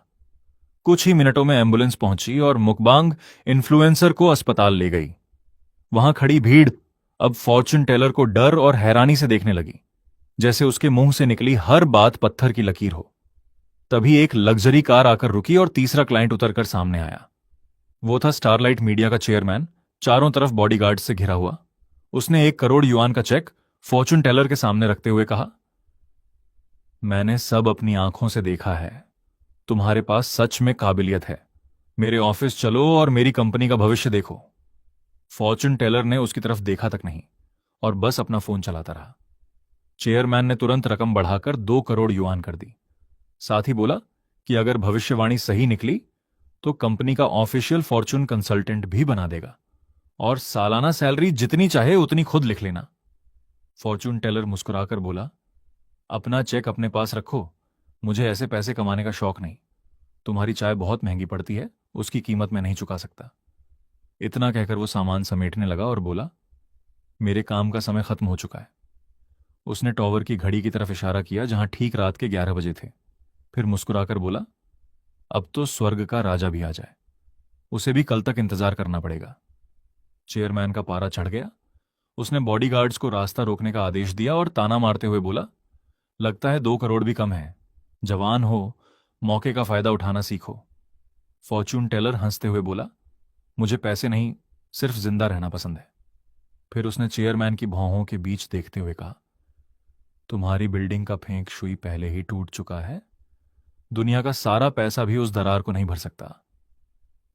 कुछ ही मिनटों में एम्बुलेंस पहुंची और मुकबांग इन्फ्लुएंसर को अस्पताल ले गई। वहां खड़ी भीड़ अब फॉर्चून टेलर को डर और हैरानी से देखने लगी, जैसे उसके मुंह से निकली हर बात पत्थर की लकीर हो। तभी एक लग्जरी कार आकर रुकी और तीसरा क्लाइंट उतरकर सामने आया। वो था स्टारलाइट मीडिया का चेयरमैन, चारों तरफ बॉडीगार्ड से घिरा हुआ। उसने 1 करोड़ युआन का चेक फॉर्चून टेलर के सामने रखते हुए कहा, मैंने सब अपनी आंखों से देखा है, तुम्हारे पास सच में काबिलियत है। मेरे ऑफिस चलो और मेरी कंपनी का भविष्य देखो। फॉर्चून टेलर ने उसकी तरफ देखा तक नहीं और बस अपना फोन चलाता रहा। चेयरमैन ने तुरंत रकम बढ़ाकर 2 करोड़ युआन कर दी। साथ ही बोला कि अगर भविष्यवाणी सही निकली तो कंपनी का ऑफिशियल फॉर्चून कंसल्टेंट भी बना देगा और सालाना सैलरी जितनी चाहे उतनी खुद लिख लेना। फॉर्चून टेलर मुस्कुराकर बोला, अपना चेक अपने पास रखो, मुझे ऐसे पैसे कमाने का शौक नहीं। तुम्हारी चाय बहुत महंगी पड़ती है, उसकी कीमत मैं नहीं चुका सकता। इतना कहकर वो सामान समेटने लगा और बोला, मेरे काम का समय खत्म हो चुका है। उसने टॉवर की घड़ी की तरफ इशारा किया जहां ठीक रात के 11 बजे थे। फिर मुस्कुराकर बोला, अब तो स्वर्ग का राजा भी आ जाए, उसे भी कल तक इंतजार करना पड़ेगा। चेयरमैन का पारा चढ़ गया। उसने बॉडीगार्ड्स को रास्ता रोकने का आदेश दिया और ताना मारते हुए बोला, लगता है 2 करोड़ भी कम है। जवान हो, मौके का फायदा उठाना सीखो। फॉर्चून टेलर हंसते हुए बोला, मुझे पैसे नहीं, सिर्फ जिंदा रहना पसंद है। फिर उसने चेयरमैन की भौहों के बीच देखते हुए कहा, तुम्हारी बिल्डिंग का फेंक शुई पहले ही टूट चुका है, दुनिया का सारा पैसा भी उस दरार को नहीं भर सकता।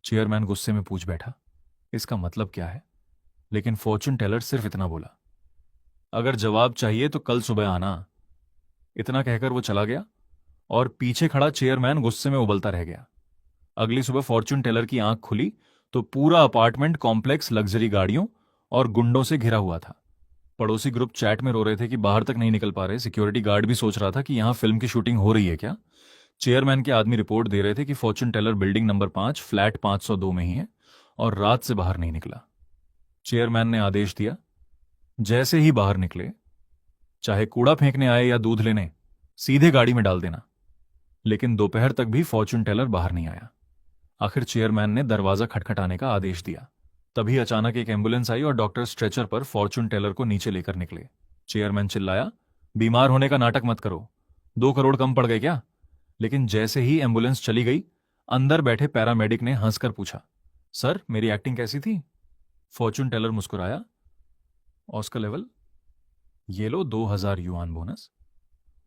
चेयरमैन गुस्से में पूछ बैठा, इसका मतलब क्या है? लेकिन फॉर्चून टेलर सिर्फ इतना बोला, अगर जवाब चाहिए तो कल सुबह आना। इतना कहकर वो चला गया और पीछे खड़ा चेयरमैन गुस्से में उबलता रह गया। अगली सुबह फॉर्चून टेलर की आंख खुली तो पूरा अपार्टमेंट कॉम्प्लेक्स लग्जरी गाड़ियों और गुंडों से घिरा हुआ था। पड़ोसी ग्रुप चैट में रो रहे थे कि बाहर तक नहीं निकल पा रहे। सिक्योरिटी गार्ड भी सोच रहा था कि यहां फिल्म की शूटिंग हो रही है क्या। चेयरमैन के आदमी रिपोर्ट दे रहे थे कि fortune teller building number 5 flat 502 में ही है और रात से बाहर नहीं निकला। चेयरमैन ने आदेश दिया। जैसे ही बाहर निकले, चाहे कूड़ा फेंकने आए या दूध लेने, सीधे गाड़ी में डाल देना। लेकिन दोपहर तक भी फॉर्चून टेलर बाहर नहीं आया। आखिर चेयरमैन ने दरवाजा खटखटाने का आदेश दिया। तभी अचानक एक एम्बुलेंस आई और डॉक्टर स्ट्रेचर पर फॉर्चून टेलर को नीचे लेकर निकले। चेयरमैन चिल्लाया, बीमार होने का नाटक मत करो, 2 करोड़ कम पड़ गए क्या? लेकिन जैसे ही एम्बुलेंस चली गई, अंदर बैठे पैरामेडिक ने हंसकर पूछा, सर मेरी एक्टिंग कैसी थी? फॉर्चून टेलर मुस्कुराया, ऑस्कर लेवल, ये लो 2000 युआन बोनस।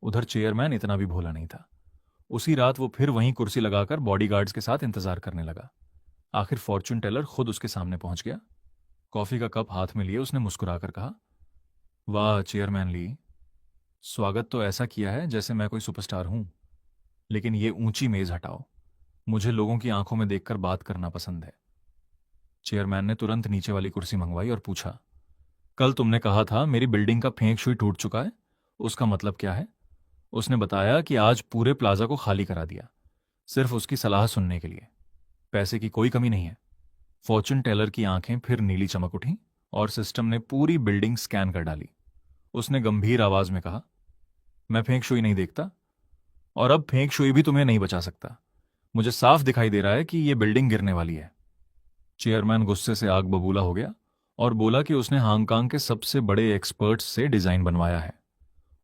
उधर चेयरमैन इतना भी भोला नहीं था। उसी रात वो फिर वहीं कुर्सी लगाकर बॉडीगार्ड्स के साथ इंतजार करने लगा। आखिर फॉर्चून टेलर खुद उसके सामने पहुंच गया। कॉफी का कप हाथ में लिए उसने मुस्कुराकर कहा, वाह चेयरमैन ली, स्वागत तो ऐसा किया है जैसे मैं कोई सुपरस्टार हूं। लेकिन ये ऊंची मेज हटाओ, मुझे लोगों की आंखों में देखकर बात करना पसंद है। चेयरमैन ने तुरंत नीचे वाली कुर्सी मंगवाई और पूछा, कल तुमने कहा था मेरी बिल्डिंग का फेंग शुई टूट चुका है, उसका मतलब क्या है? उसने बताया कि आज पूरे प्लाजा को खाली करा दिया, सिर्फ उसकी सलाह सुनने के लिए। पैसे की कोई कमी नहीं है। फॉर्चून टेलर की आंखें फिर नीली चमक उठीं और सिस्टम ने पूरी बिल्डिंग स्कैन कर डाली। उसने गंभीर आवाज में कहा, मैं फेंग शुई नहीं देखता, और अब फेंग शुई भी तुम्हें नहीं बचा सकता। मुझे साफ दिखाई दे रहा है कि यह बिल्डिंग गिरने वाली है। चेयरमैन गुस्से से आग बबूला हो गया और बोला कि उसने हांगकांग के सबसे बड़े एक्सपर्ट्स से डिजाइन बनवाया है।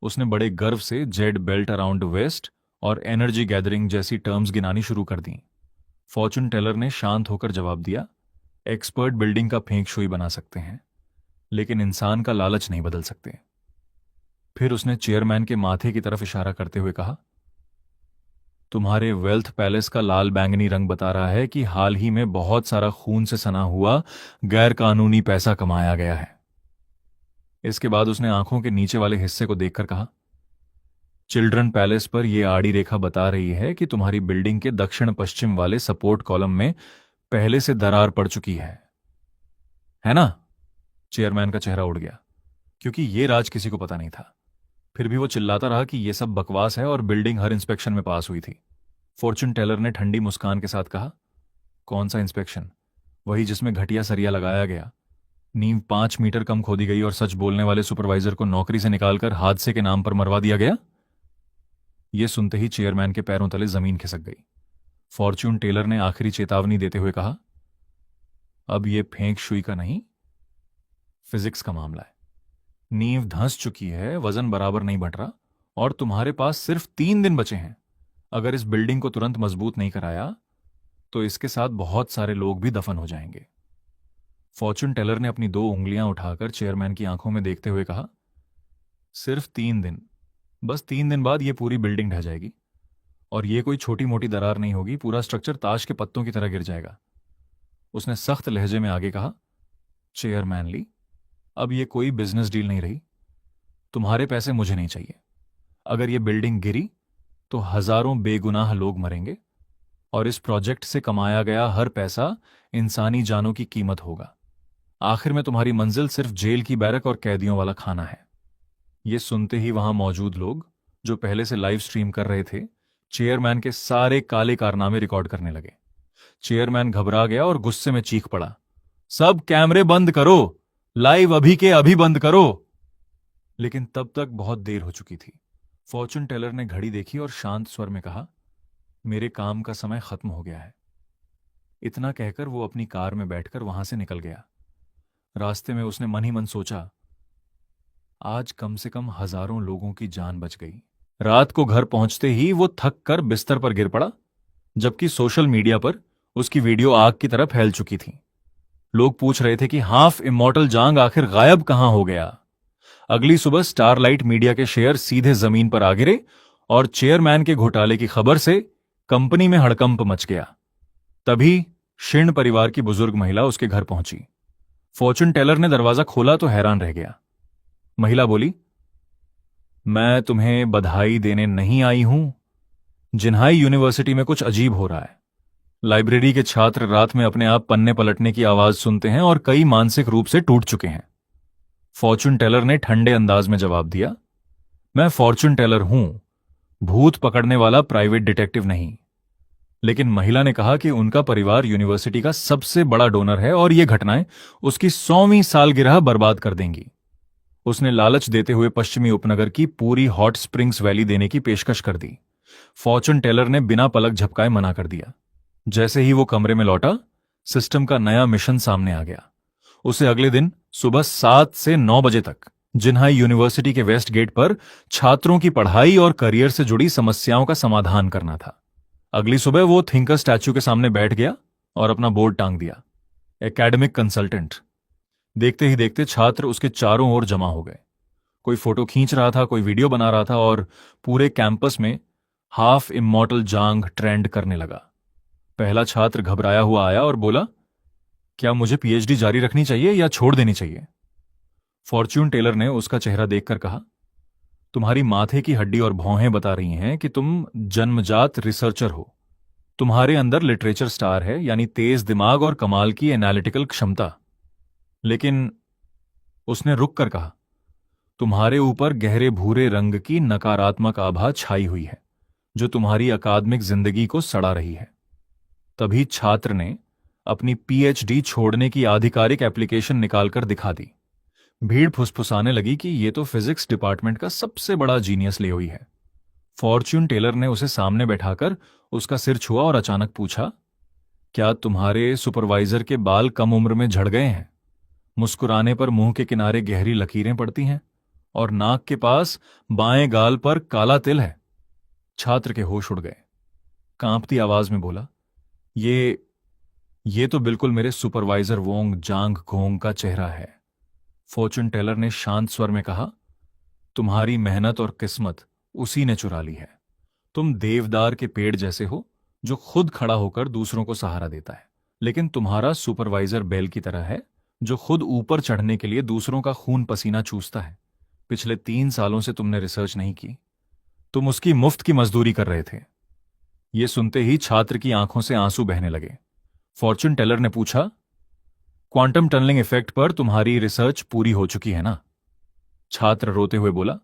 उसने बड़े गर्व से जेड बेल्ट अराउंड वेस्ट और एनर्जी गैदरिंग जैसी टर्म्स गिनानी शुरू कर दी। फॉर्चून टेलर ने शांत होकर जवाब दिया, एक्सपर्ट बिल्डिंग का फेंग शुई बना सकते हैं, लेकिन इंसान का लालच नहीं बदल सकते। फिर उसने चेयरमैन के माथे की तरफ इशारा करते हुए कहा, तुम्हारे वेल्थ पैलेस का लाल बैंगनी रंग बता रहा है कि हाल ही में बहुत सारा खून से सना हुआ गैर कानूनी पैसा कमाया गया है। इसके बाद उसने आंखों के नीचे वाले हिस्से को देखकर कहा, चिल्ड्रन पैलेस पर यह आड़ी रेखा बता रही है कि तुम्हारी बिल्डिंग के दक्षिण पश्चिम वाले सपोर्ट कॉलम में पहले से दरार पड़ चुकी है ना? चेयरमैन का चेहरा उड़ गया, क्योंकि यह राज किसी को पता नहीं था। फिर भी वो चिल्लाता रहा कि यह सब बकवास है और बिल्डिंग हर इंस्पेक्शन में पास हुई थी। फॉर्चून टेलर ने ठंडी मुस्कान के साथ कहा, कौन सा इंस्पेक्शन? वही जिसमें घटिया सरिया लगाया गया, नींव 5 मीटर कम खोदी गई और सच बोलने वाले सुपरवाइजर को नौकरी से निकालकर हादसे के नाम पर मरवा दिया गया। यह सुनते ही चेयरमैन के पैरों तले जमीन खिसक गई। फॉर्चून टेलर ने आखिरी चेतावनी देते हुए कहा, अब यह फेंक शुई का नहीं, फिजिक्स का मामला है। नींव धंस चुकी है, वजन बराबर नहीं बढ़ रहा, और तुम्हारे पास सिर्फ 3 दिन बचे हैं। अगर इस बिल्डिंग को तुरंत मजबूत नहीं कराया तो इसके साथ बहुत सारे लोग भी दफन हो जाएंगे। फॉर्चून टेलर ने अपनी 2 उंगलियां उठाकर चेयरमैन की आंखों में देखते हुए कहा, सिर्फ 3 दिन, बस 3 दिन बाद यह पूरी बिल्डिंग ढह जाएगी। और यह कोई छोटी मोटी दरार नहीं होगी, पूरा स्ट्रक्चर ताश के पत्तों की तरह गिर जाएगा। उसने सख्त लहजे में आगे कहा, चेयरमैन ली, अब यह कोई बिजनेस डील नहीं रही। तुम्हारे पैसे मुझे नहीं चाहिए। अगर यह बिल्डिंग गिरी तो हजारों बेगुनाह लोग मरेंगे, और इस प्रोजेक्ट से कमाया गया हर पैसा इंसानी जानों की कीमत होगा। आखिर में तुम्हारी मंजिल सिर्फ जेल की बैरक और कैदियों वाला खाना है। यह सुनते ही वहां मौजूद लोग, जो पहले से लाइव स्ट्रीम कर रहे थे, चेयरमैन के सारे काले कारनामे रिकॉर्ड करने लगे। चेयरमैन घबरा गया और गुस्से में चीख पड़ा, सब कैमरे बंद करो, लाइव अभी के अभी बंद करो। लेकिन तब तक बहुत देर हो चुकी थी। फॉर्चून टेलर ने घड़ी देखी और शांत स्वर में कहा, मेरे काम का समय खत्म हो गया है। इतना कहकर वो अपनी कार में बैठकर वहां से निकल गया। रास्ते में उसने मन ही मन सोचा, आज कम से कम हजारों लोगों की जान बच गई। रात को घर पहुंचते ही वो थक कर बिस्तर पर गिर पड़ा, जबकि सोशल मीडिया पर उसकी वीडियो आग की तरह फैल चुकी थी। लोग पूछ रहे थे कि हाफ इमॉर्टल जांग आखिर गायब कहां हो गया। अगली सुबह स्टारलाइट मीडिया के शेयर सीधे जमीन पर आ गिरे और चेयरमैन के घोटाले की खबर से कंपनी में हड़कंप मच गया। तभी शिर्ण परिवार की बुजुर्ग महिला उसके घर पहुंची। फॉर्चून टेलर ने दरवाजा खोला तो हैरान रह गया। महिला बोली, मैं तुम्हें बधाई देने नहीं आई हूं। जिन्हाई यूनिवर्सिटी में कुछ अजीब हो रहा है। लाइब्रेरी के छात्र रात में अपने आप पन्ने पलटने की आवाज सुनते हैं और कई मानसिक रूप से टूट चुके हैं। फॉर्चून टेलर ने ठंडे अंदाज में जवाब दिया, मैं फॉर्चून टेलर हूं, भूत पकड़ने वाला प्राइवेट डिटेक्टिव नहीं। लेकिन महिला ने कहा कि उनका परिवार यूनिवर्सिटी का सबसे बड़ा डोनर है और ये घटनाएं उसकी 100वीं सालगिरह बर्बाद कर देंगी। उसने लालच देते हुए पश्चिमी उपनगर की पूरी हॉट स्प्रिंग्स वैली देने की पेशकश कर दी। फॉर्चून टेलर ने बिना पलक झपकाए मना कर दिया। जैसे ही वो कमरे में लौटा, सिस्टम का नया मिशन सामने आ गया। उसे अगले दिन सुबह 7 से 9 बजे तक जिन्हाई यूनिवर्सिटी के वेस्ट गेट पर छात्रों की पढ़ाई और करियर से जुड़ी समस्याओं का समाधान करना था। अगली सुबह वो थिंकर स्टैच्यू के सामने बैठ गया और अपना बोर्ड टांग दिया, एकेडमिक कंसल्टेंट। देखते ही देखते छात्र उसके चारों ओर जमा हो गए। कोई फोटो खींच रहा था, कोई वीडियो बना रहा था और पूरे कैंपस में हाफ इमॉर्टल जांग ट्रेंड करने लगा। पहला छात्र घबराया हुआ आया और बोला, क्या मुझे पीएचडी जारी रखनी चाहिए या छोड़ देनी चाहिए? फॉर्च्यून टेलर ने उसका चेहरा देखकर कहा, तुम्हारी माथे की हड्डी और भौहें बता रही हैं कि तुम जन्मजात रिसर्चर हो। तुम्हारे अंदर लिटरेचर स्टार है, यानी तेज दिमाग और कमाल की एनालिटिकल क्षमता। लेकिन उसने रुक कर कहा, तुम्हारे ऊपर गहरे भूरे रंग की नकारात्मक आभा छाई हुई है जो तुम्हारी अकादमिक जिंदगी को सड़ा रही है। तभी छात्र ने अपनी पीएचडी छोड़ने की आधिकारिक एप्लीकेशन निकालकर दिखा दी। भीड़ फुसफुसाने लगी कि यह तो फिजिक्स डिपार्टमेंट का सबसे बड़ा जीनियस ले हुई है। फॉर्च्यून टेलर ने उसे सामने बैठाकर उसका सिर छुआ और अचानक पूछा, क्या तुम्हारे सुपरवाइजर के बाल कम उम्र में झड़ गए हैं? मुस्कुराने पर मुंह के किनारे गहरी लकीरें पड़ती हैं और नाक के पास बाएं गाल पर काला तिल है। छात्र के होश उड़ गए। कांपती आवाज में बोला, ये तो बिल्कुल मेरे सुपरवाइजर वोंग जांग घोंग का चेहरा है। फॉर्च्यून टेलर ने शांत स्वर में कहा, तुम्हारी मेहनत और किस्मत उसी ने चुरा ली है। तुम देवदार के पेड़ जैसे हो जो खुद खड़ा होकर दूसरों को सहारा देता है, लेकिन तुम्हारा सुपरवाइजर बैल की तरह है जो खुद ऊपर चढ़ने के लिए दूसरों का खून पसीना चूसता है। पिछले 3 सालों से तुमने रिसर्च नहीं की, तुम उसकी मुफ्त की मजदूरी कर रहे थे। यह सुनते ही छात्र की आंखों से आंसू बहने लगे। फॉर्च्यून टेलर ने पूछा, क्वांटम टनलिंग इफेक्ट पर तुम्हारी रिसर्च पूरी हो चुकी है ना? छात्र रोते हुए बोला,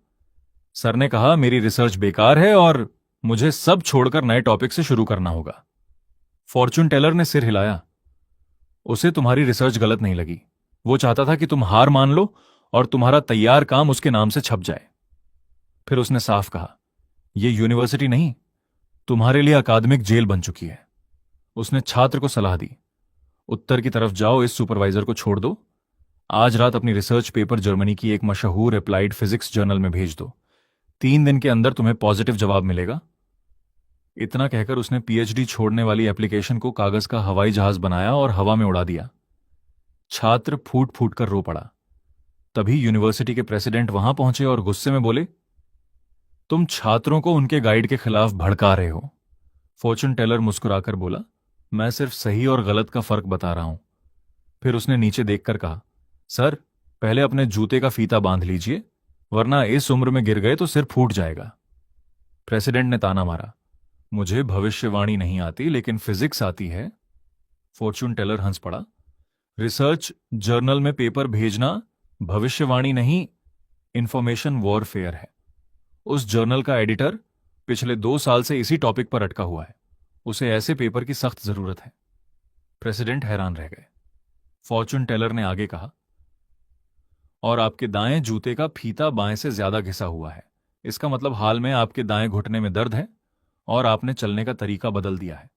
सर ने कहा मेरी रिसर्च बेकार है और मुझे सब छोड़कर नए टॉपिक से शुरू करना होगा। फॉर्च्यून टेलर ने सिर हिलाया। उसे तुम्हारी रिसर्च गलत नहीं लगी। वो चाहता था कि तुम हार मान लो और तुम्हारा तैयार काम उसके नाम से छप जाए। फिर उसने साफ कहा, यह यूनिवर्सिटी नहीं, तुम्हारे लिए अकादमिक जेल बन चुकी है। उसने छात्र को सलाह दी, उत्तर की तरफ जाओ, इस सुपरवाइजर को छोड़ दो। आज रात अपनी रिसर्च पेपर जर्मनी की एक मशहूर अप्लाइड फिजिक्स जर्नल में भेज दो। 3 दिन के अंदर तुम्हें पॉजिटिव जवाब मिलेगा। इतना कहकर उसने पीएचडी छोड़ने वाली एप्लीकेशन को कागज का हवाई जहाज बनाया और हवा में उड़ा दिया। छात्र फूट फूट कर रो पड़ा। तभी यूनिवर्सिटी के प्रेसिडेंट वहां पहुंचे और गुस्से में बोले, तुम छात्रों को उनके गाइड के खिलाफ भड़का रहे हो। फॉर्च्यून टेलर मुस्कुराकर बोला, मैं सिर्फ सही और गलत का फर्क बता रहा हूं। फिर उसने नीचे देखकर कहा, सर, पहले अपने जूते का फीता बांध लीजिए, वरना इस उम्र में गिर गए तो सिर फूट जाएगा। प्रेसिडेंट ने ताना मारा, मुझे भविष्यवाणी नहीं आती लेकिन फिजिक्स आती है। फॉर्च्यून टेलर हंस पड़ा। रिसर्च जर्नल में पेपर भेजना भविष्यवाणी नहीं, इंफॉर्मेशन वॉरफेयर है। उस जर्नल का एडिटर पिछले 2 साल से इसी टॉपिक पर अटका हुआ है। उसे ऐसे पेपर की सख्त जरूरत है। प्रेसिडेंट हैरान रह गए। फॉर्च्यून टेलर ने आगे कहा, और आपके दाएं जूते का फीता बाएं से ज्यादा घिसा हुआ है। इसका मतलब हाल में आपके दाएं घुटने में दर्द है और आपने चलने का तरीका बदल दिया है।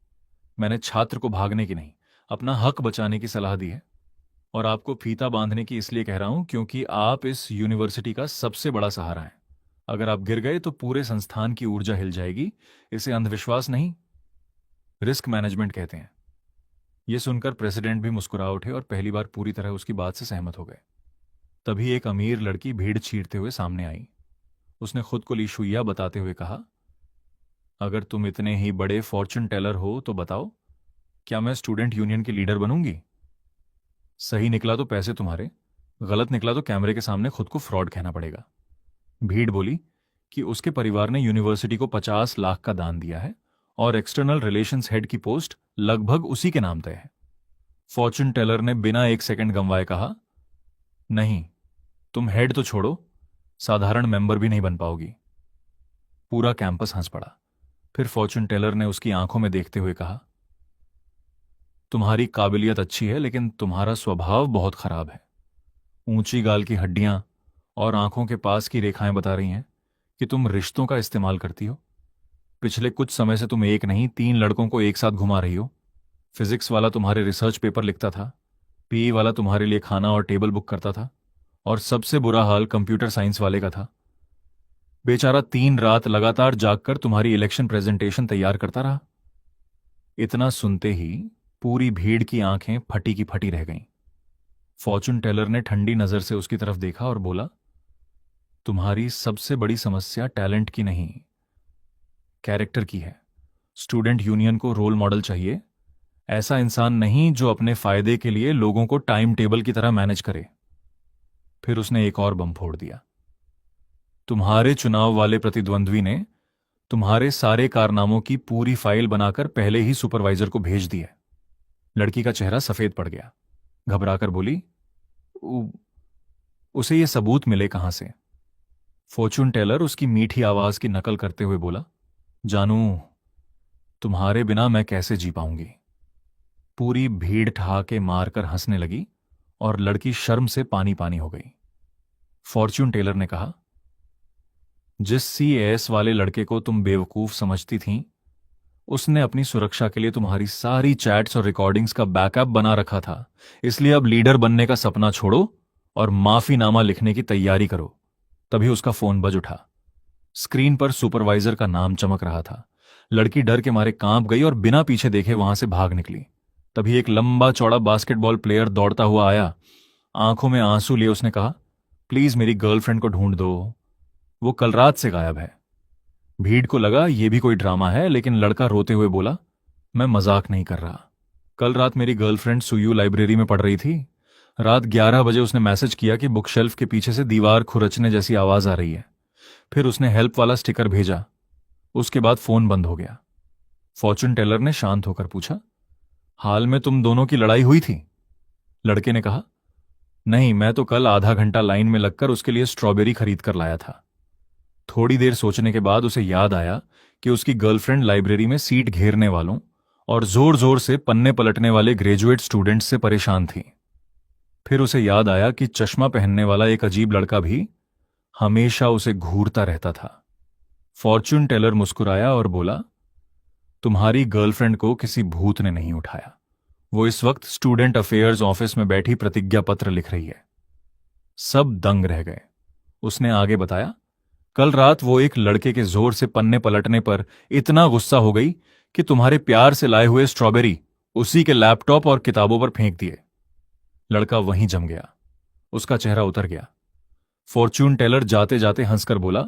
मैंने छात्र को भागने की नहीं, अपना हक बचाने की सलाह दी है और आपको फीता बांधने की इसलिए कह रहा हूं क्योंकि आप इस यूनिवर्सिटी का सबसे बड़ा सहारा हैं। अगर आप गिर गए तो पूरे संस्थान की ऊर्जा हिल जाएगी। इसे अंधविश्वास नहीं, रिस्क मैनेजमेंट कहते हैं। यह सुनकर प्रेसिडेंट भी मुस्कुरा उठे और पहली बार पूरी तरह उसकी बात से सहमत हो गए। तभी एक अमीर लड़की भीड़ चीरते हुए सामने आई। उसने खुद को ली शुइया बताते हुए कहा, अगर तुम इतने ही बड़े फॉर्च्यून टेलर हो तो बताओ, क्या मैं स्टूडेंट यूनियन की लीडर बनूंगी? सही निकला तो पैसे तुम्हारे, गलत निकला तो कैमरे के सामने खुद को फ्रॉड कहना पड़ेगा। भीड़ बोली कि उसके परिवार ने यूनिवर्सिटी को 50 लाख का दान दिया है और एक्सटर्नल रिलेशंस हेड की पोस्ट लगभग उसी के नाम तय है। फॉर्च्यून टेलर ने बिना 1 सेकंड गंवाए कहा, नहीं, तुम हेड तो छोड़ो, साधारण मेंबर भी नहीं बन पाओगी। पूरा कैंपस हंस पड़ा। फिर फॉर्चून टेलर ने उसकी आंखों में देखते हुए कहा, तुम्हारी काबिलियत अच्छी है लेकिन तुम्हारा स्वभाव बहुत खराब है। ऊंची गाल की हड्डियां और आंखों के पास की रेखाएं बता रही हैं कि तुम रिश्तों का इस्तेमाल करती हो। पिछले कुछ समय से तुम एक नहीं 3 लड़कों को एक साथ घुमा रही हो। फिजिक्स वाला तुम्हारे रिसर्च पेपर लिखता था, पीई वाला तुम्हारे लिए खाना और टेबल बुक करता था, और सबसे बुरा हाल कंप्यूटर साइंस वाले का था। बेचारा 3 रात लगातार जागकर तुम्हारी इलेक्शन प्रेजेंटेशन तैयार करता रहा। इतना सुनते ही पूरी भीड़ की आंखें फटी की फटी रह गईं। फॉर्चून टेलर ने ठंडी नजर से उसकी तरफ देखा और बोला, तुम्हारी सबसे बड़ी समस्या टैलेंट की नहीं, कैरेक्टर की है। स्टूडेंट यूनियन को रोल मॉडल चाहिए, ऐसा इंसान नहीं जो अपने फायदे के लिए लोगों को टाइम टेबल की तरह मैनेज करे। फिर उसने एक और बम फोड़ दिया। तुम्हारे चुनाव वाले प्रतिद्वंद्वी ने तुम्हारे सारे कारनामों की पूरी फाइल बनाकर पहले ही सुपरवाइजर को भेज दी है। लड़की का चेहरा सफेद पड़ गया। घबराकर बोली, "उ- उसे ये सबूत मिले कहां से?" फॉर्चून टेलर उसकी मीठी आवाज की नकल करते हुए बोला, जानू, तुम्हारे बिना मैं कैसे जी पाऊंगी। पूरी भीड़ ठहाके मारकर हंसने लगी और लड़की शर्म से पानी पानी हो गई। फॉर्च्यून टेलर ने कहा, जिस सीएएस वाले लड़के को तुम बेवकूफ समझती थीं, उसने अपनी सुरक्षा के लिए तुम्हारी सारी चैट्स और रिकॉर्डिंग्स का बैकअप बना रखा था। इसलिए अब लीडर बनने का सपना छोड़ो और माफीनामा लिखने की तैयारी करो। तभी उसका फोन बज उठा। स्क्रीन पर सुपरवाइजर का नाम चमक रहा था। लड़की डर के मारे कांप गई और बिना पीछे देखे वहां से भाग निकली। तभी एक लंबा चौड़ा बास्केटबॉल प्लेयर दौड़ता हुआ आया। आंखों में आंसू लिए उसने कहा, प्लीज मेरी गर्लफ्रेंड को ढूंढ दो, वो कल रात से गायब है। भीड़ को लगा ये भी कोई ड्रामा है, लेकिन लड़का रोते हुए बोला, मैं मजाक नहीं कर रहा। कल रात मेरी गर्लफ्रेंड सुयू लाइब्रेरी में पढ़ रही थी। रात 11 बजे उसने मैसेज किया कि बुक शेल्फ के पीछे से दीवार खुरचने जैसी आवाज आ रही है। फिर उसने हेल्प वाला स्टिकर भेजा। उसके बाद फोन बंद हो गया। फॉर्चून टेलर ने शांत होकर पूछा, हाल में तुम दोनों की लड़ाई हुई थी? लड़के ने कहा, नहीं, मैं तो कल आधा घंटा लाइन में लगकर उसके लिए स्ट्रॉबेरी खरीद कर लाया था। थोड़ी देर सोचने के बाद उसे याद आया कि उसकी गर्लफ्रेंड लाइब्रेरी में सीट घेरने वालों और जोर जोर से पन्ने पलटने वाले ग्रेजुएट स्टूडेंट्स से परेशान थी। फिर उसे याद आया कि चश्मा पहनने वाला एक अजीब लड़का भी हमेशा उसे घूरता रहता था। फॉर्च्यून टेलर मुस्कुराया और बोला, तुम्हारी गर्लफ्रेंड को किसी भूत ने नहीं उठाया। वो इस वक्त स्टूडेंट अफेयर्स ऑफिस में बैठी प्रतिज्ञा पत्र लिख रही है। सब दंग रह गए। उसने आगे बताया, कल रात वो एक लड़के के जोर से पन्ने पलटने पर इतना गुस्सा हो गई कि तुम्हारे प्यार से लाए हुए स्ट्रॉबेरी उसी के लैपटॉप और किताबों पर फेंक दिए। लड़का वहीं जम गया। उसका चेहरा उतर गया। फॉर्च्यून टेलर जाते जाते हंसकर बोला,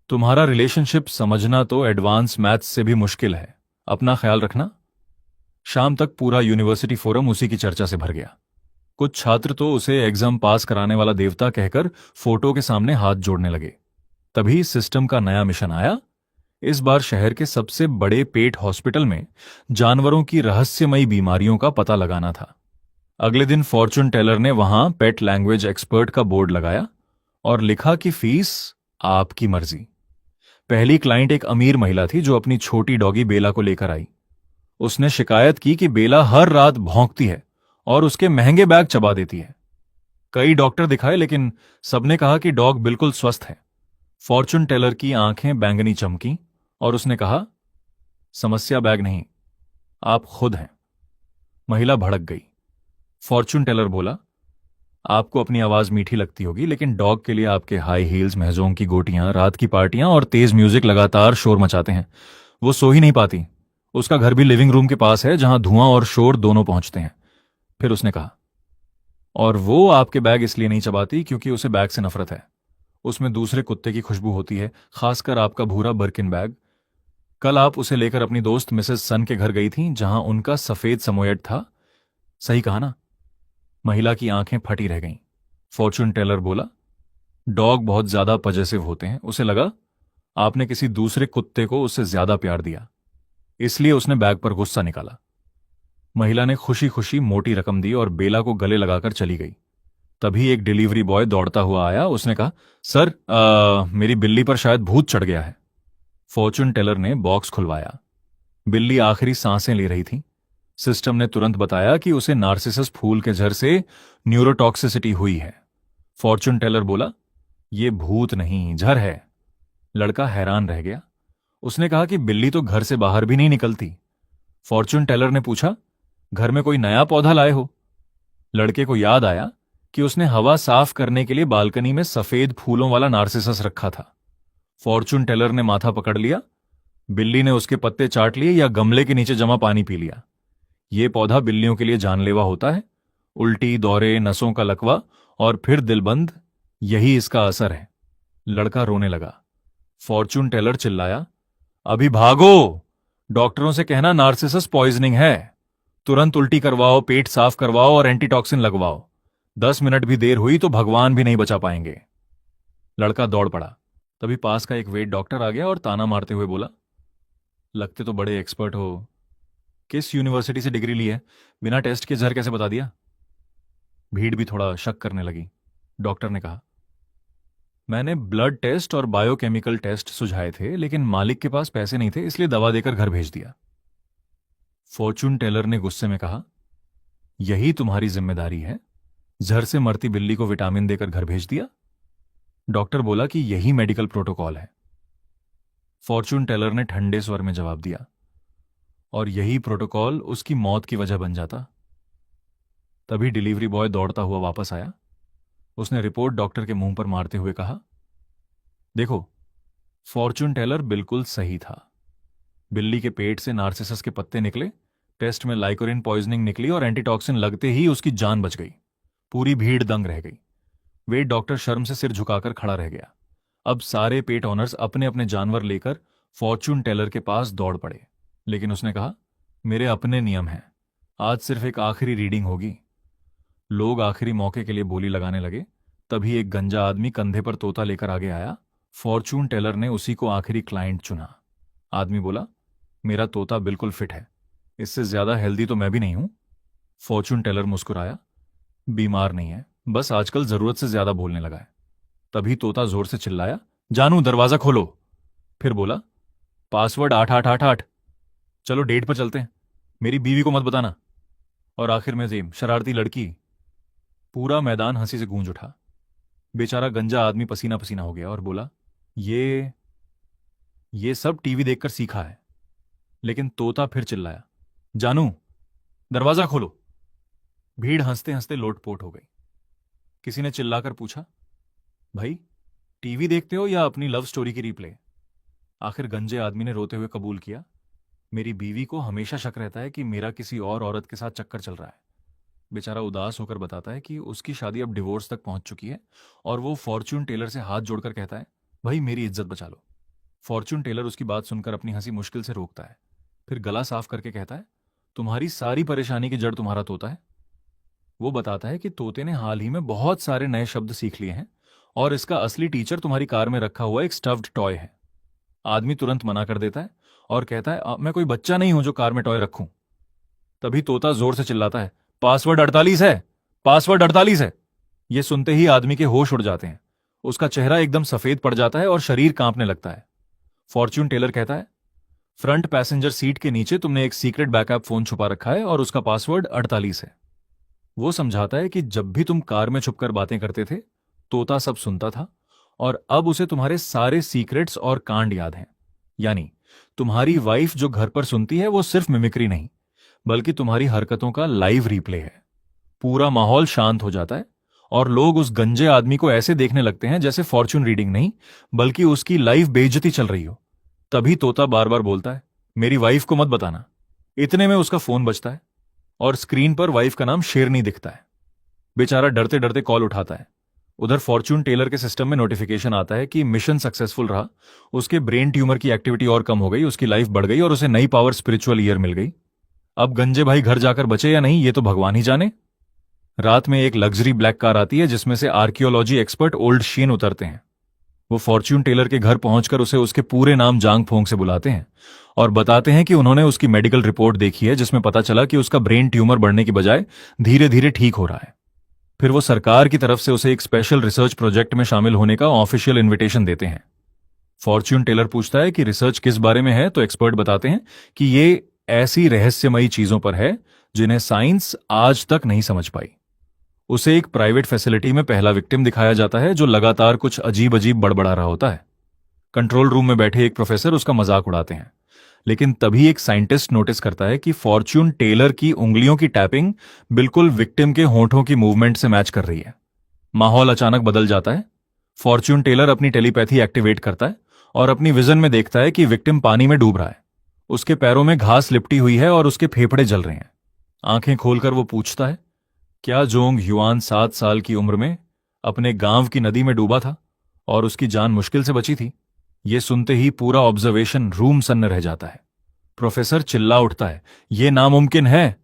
तुम्हारा रिलेशनशिप समझना तो एडवांस मैथ्स से भी मुश्किल है। अपना ख्याल रखना। शाम तक पूरा यूनिवर्सिटी फोरम उसी की चर्चा से भर गया। कुछ छात्र तो उसे एग्जाम पास कराने वाला देवता कहकर फोटो के सामने हाथ जोड़ने लगे। तभी सिस्टम का नया मिशन आया। इस बार शहर के सबसे बड़े पेट हॉस्पिटल में जानवरों की रहस्यमयी बीमारियों का पता लगाना था। अगले दिन फॉर्च्यून टेलर ने वहां पेट लैंग्वेज एक्सपर्ट का बोर्ड लगाया और लिखा कि फीस आपकी मर्जी। पहली क्लाइंट एक अमीर महिला थी जो अपनी छोटी डॉगी बेला को लेकर आई। उसने शिकायत की कि बेला हर रात भौंकती है और उसके महंगे बैग चबा देती है। कई डॉक्टर दिखाए लेकिन सबने कहा कि डॉग बिल्कुल स्वस्थ है। फॉर्च्यून टेलर की आंखें बैंगनी चमकी और उसने कहा, समस्या बैग नहीं, आप खुद हैं। महिला भड़क गई। फॉर्च्यून टेलर बोला, आपको अपनी आवाज मीठी लगती होगी, लेकिन डॉग के लिए आपके हाई हील्स, महजों की गोटियां, रात की पार्टियां और तेज म्यूजिक लगातार शोर मचाते हैं। वो सो ही नहीं पाती। उसका घर भी लिविंग रूम के पास है जहां धुआं और शोर दोनों पहुंचते हैं। फिर उसने कहा, और वो आपके बैग इसलिए नहीं चबाती क्योंकि उसे बैग से नफरत है। उसमें दूसरे कुत्ते की खुशबू होती है, खासकर आपका भूरा बर्किन बैग। कल आप उसे लेकर अपनी दोस्त मिसेस सन के घर गई थी जहां उनका सफेद समोएड था। सही कहा ना? महिला की आंखें फटी रह गईं। फॉर्च्यून टेलर बोला, डॉग बहुत ज्यादा पजेसिव होते हैं। उसे लगा आपने किसी दूसरे कुत्ते को उससे ज्यादा प्यार दिया, इसलिए उसने बैग पर गुस्सा निकाला। महिला ने खुशी खुशी मोटी रकम दी और बेला को गले लगाकर चली गई। तभी एक डिलीवरी बॉय दौड़ता हुआ आया। उसने कहा, सर, मेरी बिल्ली पर शायद भूत चढ़ गया है। फॉर्चून टेलर ने बॉक्स खुलवाया। बिल्ली आखिरी सांसें ले रही थी। सिस्टम ने तुरंत बताया कि उसे नार्सिसस फूल के जहर से न्यूरोटॉक्सिसिटी हुई है। फॉर्चून टेलर बोला, यह भूत नहीं, जहर है। लड़का हैरान रह गया। उसने कहा कि बिल्ली तो घर से बाहर भी नहीं निकलती। फॉर्चून टेलर ने पूछा, घर में कोई नया पौधा लाए हो? लड़के को याद आया कि उसने हवा साफ करने के लिए बालकनी में सफेद फूलों वाला नार्सिसस रखा था। फॉर्चून टेलर ने माथा पकड़ लिया। बिल्ली ने उसके पत्ते चाट लिए या गमले के नीचे जमा पानी पी लिया। यह पौधा बिल्लियों के लिए जानलेवा होता है। उल्टी, दौरे, नसों का लकवा और फिर दिलबंद, यही इसका असर है। लड़का रोने लगा। फॉर्चून टेलर चिल्लाया, अभी भागो! डॉक्टरों से कहना नार्सिसस पॉइजनिंग है। तुरंत उल्टी करवाओ, पेट साफ करवाओ और एंटीटॉक्सिन लगवाओ। 10 मिनट भी देर हुई तो भगवान भी नहीं बचा पाएंगे। लड़का दौड़ पड़ा। तभी पास का एक वेट डॉक्टर आ गया और ताना मारते हुए बोला, लगते तो बड़े एक्सपर्ट हो, किस यूनिवर्सिटी से डिग्री ली है? बिना टेस्ट के जहर कैसे बता दिया? भीड़ भी थोड़ा शक करने लगी। डॉक्टर ने कहा, मैंने ब्लड टेस्ट और बायोकेमिकल टेस्ट सुझाए थे, लेकिन मालिक के पास पैसे नहीं थे, इसलिए दवा देकर घर भेज दिया। फॉर्चून टेलर ने गुस्से में कहा, यही तुम्हारी जिम्मेदारी है? जहर से मरती बिल्ली को विटामिन देकर घर भेज दिया? डॉक्टर बोला कि यही मेडिकल प्रोटोकॉल है। फॉर्चून टेलर ने ठंडे स्वर में जवाब दिया, और यही प्रोटोकॉल उसकी मौत की वजह बन जाता। तभी डिलीवरी बॉय दौड़ता हुआ वापस आया। उसने रिपोर्ट डॉक्टर के मुंह पर मारते हुए कहा, देखो, फॉर्चून टेलर बिल्कुल सही था। बिल्ली के पेट से नार्सिसस के पत्ते निकले, टेस्ट में लाइकोरिन पॉइजनिंग निकली और एंटीटॉक्सिन लगते ही उसकी जान बच गई। पूरी भीड़ दंग रह गई। वेट डॉक्टर शर्म से सिर झुकाकर खड़ा रह गया। अब सारे पेट ऑनर्स अपने अपने जानवर लेकर फॉर्चून टेलर के पास दौड़ पड़े। लेकिन उसने कहा, मेरे अपने नियम हैं, आज सिर्फ एक आखिरी रीडिंग होगी। लोग आखिरी मौके के लिए बोली लगाने लगे। तभी एक गंजा आदमी कंधे पर तोता लेकर आगे आया। फॉर्चून टेलर ने उसी को आखिरी क्लाइंट चुना। आदमी बोला, मेरा तोता बिल्कुल फिट है, इससे ज्यादा हेल्दी तो मैं भी नहीं हूं। फॉर्चून टेलर मुस्कुराया, बीमार नहीं है, बस आजकल जरूरत से ज्यादा बोलने लगा है। तभी तोता जोर से चिल्लाया, जानू दरवाजा खोलो। फिर बोला, पासवर्ड 8888। चलो डेट पर चलते हैं, मेरी बीवी को मत बताना। और आखिर में जेम, शरारती लड़की। पूरा मैदान हंसी से गूंज उठा। बेचारा गंजा आदमी पसीना पसीना हो गया और बोला, ये सब टीवी देखकर सीखा है। लेकिन तोता फिर चिल्लाया, जानू दरवाजा खोलो। भीड़ हंसते हंसते लोटपोट हो गई। किसी ने चिल्लाकर पूछा, भाई टीवी देखते हो या अपनी लव स्टोरी की रिप्ले? आखिर गंजे आदमी ने रोते हुए कबूल किया, मेरी बीवी को हमेशा शक रहता है कि मेरा किसी और औरत के साथ चक्कर चल रहा है। बेचारा उदास होकर बताता है कि उसकी शादी अब डिवोर्स तक पहुंच चुकी है और वो फॉर्चून टेलर से हाथ जोड़कर कहता है, भाई मेरी इज्जत बचा लो। फॉर्चून टेलर उसकी बात सुनकर अपनी हंसी मुश्किल से रोकता है। फिर गला साफ करके कहता है, तुम्हारी सारी परेशानी की जड़ तुम्हारा तोता है। वो बताता है कि तोते ने हाल ही में बहुत सारे नए शब्द सीख लिए हैं और इसका असली टीचर तुम्हारी कार में रखा हुआ एक स्टफ्ड टॉय है। आदमी तुरंत मना कर देता है और कहता है, मैं कोई बच्चा नहीं हूं जो कार में टॉय रखूं। तभी तोता जोर से चिल्लाता है, पासवर्ड 48 है, पासवर्ड 48 है। यह सुनते ही आदमी के होश उड़ जाते हैं। उसका चेहरा एकदम सफेद पड़ जाता है और शरीर कांपने लगता है। फॉर्चून टेलर कहता है, फ्रंट पैसेंजर सीट के नीचे तुमने एक सीक्रेट बैकअप फोन छुपा रखा है और उसका पासवर्ड 48 है। वो समझाता है कि जब भी तुम कार में छुपकर बातें करते थे, तोता सब सुनता था और अब उसे तुम्हारे सारे सीक्रेट्स और कांड याद हैं। यानी तुम्हारी वाइफ जो घर पर सुनती है वो सिर्फ मिमिक्री नहीं, बल्कि तुम्हारी हरकतों का लाइव रिप्ले है। पूरा माहौल शांत हो जाता है और लोग उस गंजे आदमी को ऐसे देखने लगते हैं जैसे फॉर्चून रीडिंग नहीं, बल्कि उसकी लाइव बेइज्जती चल रही हो। तभी तोता बार बार बोलता है, मेरी वाइफ को मत बताना। इतने में उसका फोन बजता है और स्क्रीन पर वाइफ का नाम शेरनी दिखता है। बेचारा डरते डरते कॉल उठाता है। उधर फॉर्चून टेलर के सिस्टम में नोटिफिकेशन आता है कि मिशन सक्सेसफुल रहा, उसके ब्रेन ट्यूमर की एक्टिविटी और कम हो गई, उसकी लाइफ बढ़ गई और उसे नई पावर स्पिरिचुअल ईयर मिल गई। अब गंजे भाई घर जाकर बचे या नहीं ये तो भगवान ही जाने। रात में एक लग्जरी ब्लैक कार आती है जिसमें से आर्कियोलॉजी एक्सपर्ट ओल्ड शीन उतरते हैं। वो फॉर्चून टेलर के घर पहुंचकर उसे उसके पूरे नाम जांग फोंग से बुलाते हैं और बताते हैं कि उन्होंने उसकी मेडिकल रिपोर्ट देखी है जिसमें पता चला कि उसका ब्रेन ट्यूमर बढ़ने की बजाय धीरे धीरे ठीक हो रहा है। फिर वो सरकार की तरफ से उसे एक स्पेशल रिसर्च प्रोजेक्ट में शामिल होने का ऑफिशियल इन्विटेशन देते हैं। फॉर्च्यून टेलर पूछता है कि रिसर्च किस बारे में है, तो एक्सपर्ट बताते हैं कि ये ऐसी रहस्यमयी चीजों पर है जिन्हें साइंस आज तक नहीं समझ पाई। उसे एक प्राइवेट फैसिलिटी में पहला विक्टिम दिखाया जाता है जो लगातार कुछ अजीब अजीब बड़बड़ा रहा होता है। कंट्रोल रूम में बैठे एक प्रोफेसर उसका मजाक उड़ाते हैं, लेकिन तभी एक साइंटिस्ट नोटिस करता है कि फॉर्च्यून टेलर की उंगलियों की टैपिंग बिल्कुल विक्टिम के होंठों की मूवमेंट से मैच कर रही है। माहौल अचानक बदल जाता है। फॉर्च्यून टेलर अपनी टेलीपैथी एक्टिवेट करता है और अपनी विजन में देखता है कि विक्टिम पानी में डूब रहा है। उसके पैरों में घास लिपटी हुई है और उसके फेफड़े जल रहे हैं। आंखें खोलकर वो पूछता है, क्या जोंग युआन 7 साल की उम्र में अपने गांव की नदी में डूबा था और उसकी जान मुश्किल से बची थी? ये सुनते ही पूरा ऑब्जर्वेशन रूम सन्न रह जाता है। प्रोफेसर चिल्ला उठता है, यह नामुमकिन है।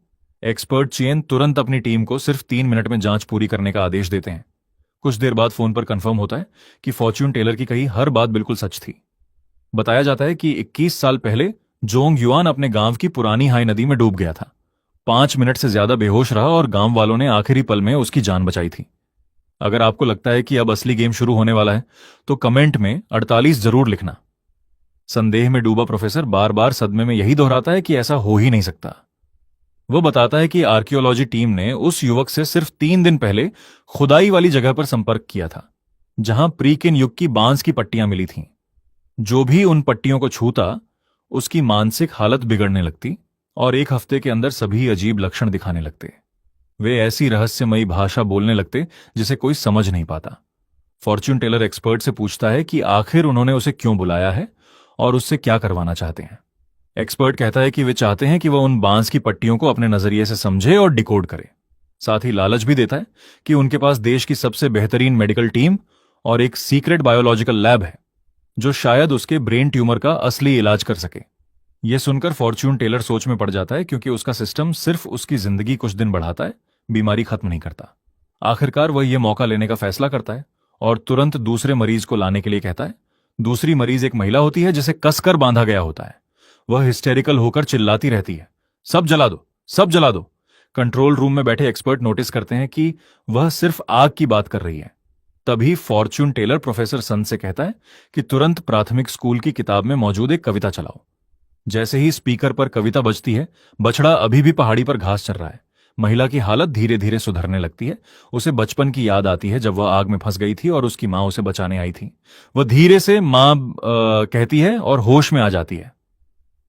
एक्सपर्ट चेन तुरंत अपनी टीम को सिर्फ 3 मिनट में जांच पूरी करने का आदेश देते हैं। कुछ देर बाद फोन पर कंफर्म होता है कि फॉर्च्यून टेलर की कही हर बात बिल्कुल सच थी। बताया जाता है कि 21 साल पहले जोंग युआन अपने गांव की पुरानी हाई नदी में डूब गया था। 5 मिनट से ज्यादा बेहोश रहा और गांव वालों ने आखिरी पल में उसकी जान बचाई थी। अगर आपको लगता है कि अब असली गेम शुरू होने वाला है तो कमेंट में 48 जरूर लिखना। संदेह में डूबा प्रोफेसर बार बार सदमे में यही दोहराता है कि ऐसा हो ही नहीं सकता। वो बताता है कि आर्कियोलॉजी टीम ने उस युवक से सिर्फ 3 दिन पहले खुदाई वाली जगह पर संपर्क किया था जहां प्रीकिन युग की बांस की पट्टियां मिली थीं। जो भी उन पट्टियों को छूता उसकी मानसिक हालत बिगड़ने लगती और 1 हफ्ते के अंदर सभी अजीब लक्षण दिखाने लगते। वे ऐसी रहस्यमयी भाषा बोलने लगते जिसे कोई समझ नहीं पाता। फॉर्च्यून टेलर एक्सपर्ट से पूछता है कि आखिर उन्होंने उसे क्यों बुलाया है और उससे क्या करवाना चाहते हैं। एक्सपर्ट कहता है कि वे चाहते हैं कि वह उन बांस की पट्टियों को अपने नजरिए से समझे और डिकोड करे। साथ ही लालच भी देता है कि उनके पास देश की सबसे बेहतरीन मेडिकल टीम और एक सीक्रेट बायोलॉजिकल लैब है जो शायद उसके ब्रेन ट्यूमर का असली इलाज कर सके। यह सुनकर फॉर्च्यून टेलर सोच में पड़ जाता है क्योंकि उसका सिस्टम सिर्फ उसकी जिंदगी कुछ दिन बढ़ाता है, बीमारी खत्म नहीं करता। आखिरकार वह यह मौका लेने का फैसला करता है और तुरंत दूसरे मरीज को लाने के लिए कहता है। दूसरी मरीज एक महिला होती है जिसे कसकर बांधा गया होता है। वह हिस्टेरिकल होकर चिल्लाती रहती है, सब जला दो, सब जला दो। कंट्रोल रूम में बैठे एक्सपर्ट नोटिस करते हैं कि वह सिर्फ आग की बात कर रही है। तभी फॉर्च्यून टेलर प्रोफेसर सन से कहता है कि तुरंत प्राथमिक स्कूल की किताब में मौजूद एक कविता चलाओ। जैसे ही स्पीकर पर कविता बजती है, बछड़ा अभी भी पहाड़ी पर घास चर रहा है। महिला की हालत धीरे धीरे सुधरने लगती है। उसे बचपन की याद आती है जब वह आग में फंस गई थी और उसकी मां उसे बचाने आई थी। वह धीरे से मां कहती है और होश में आ जाती है।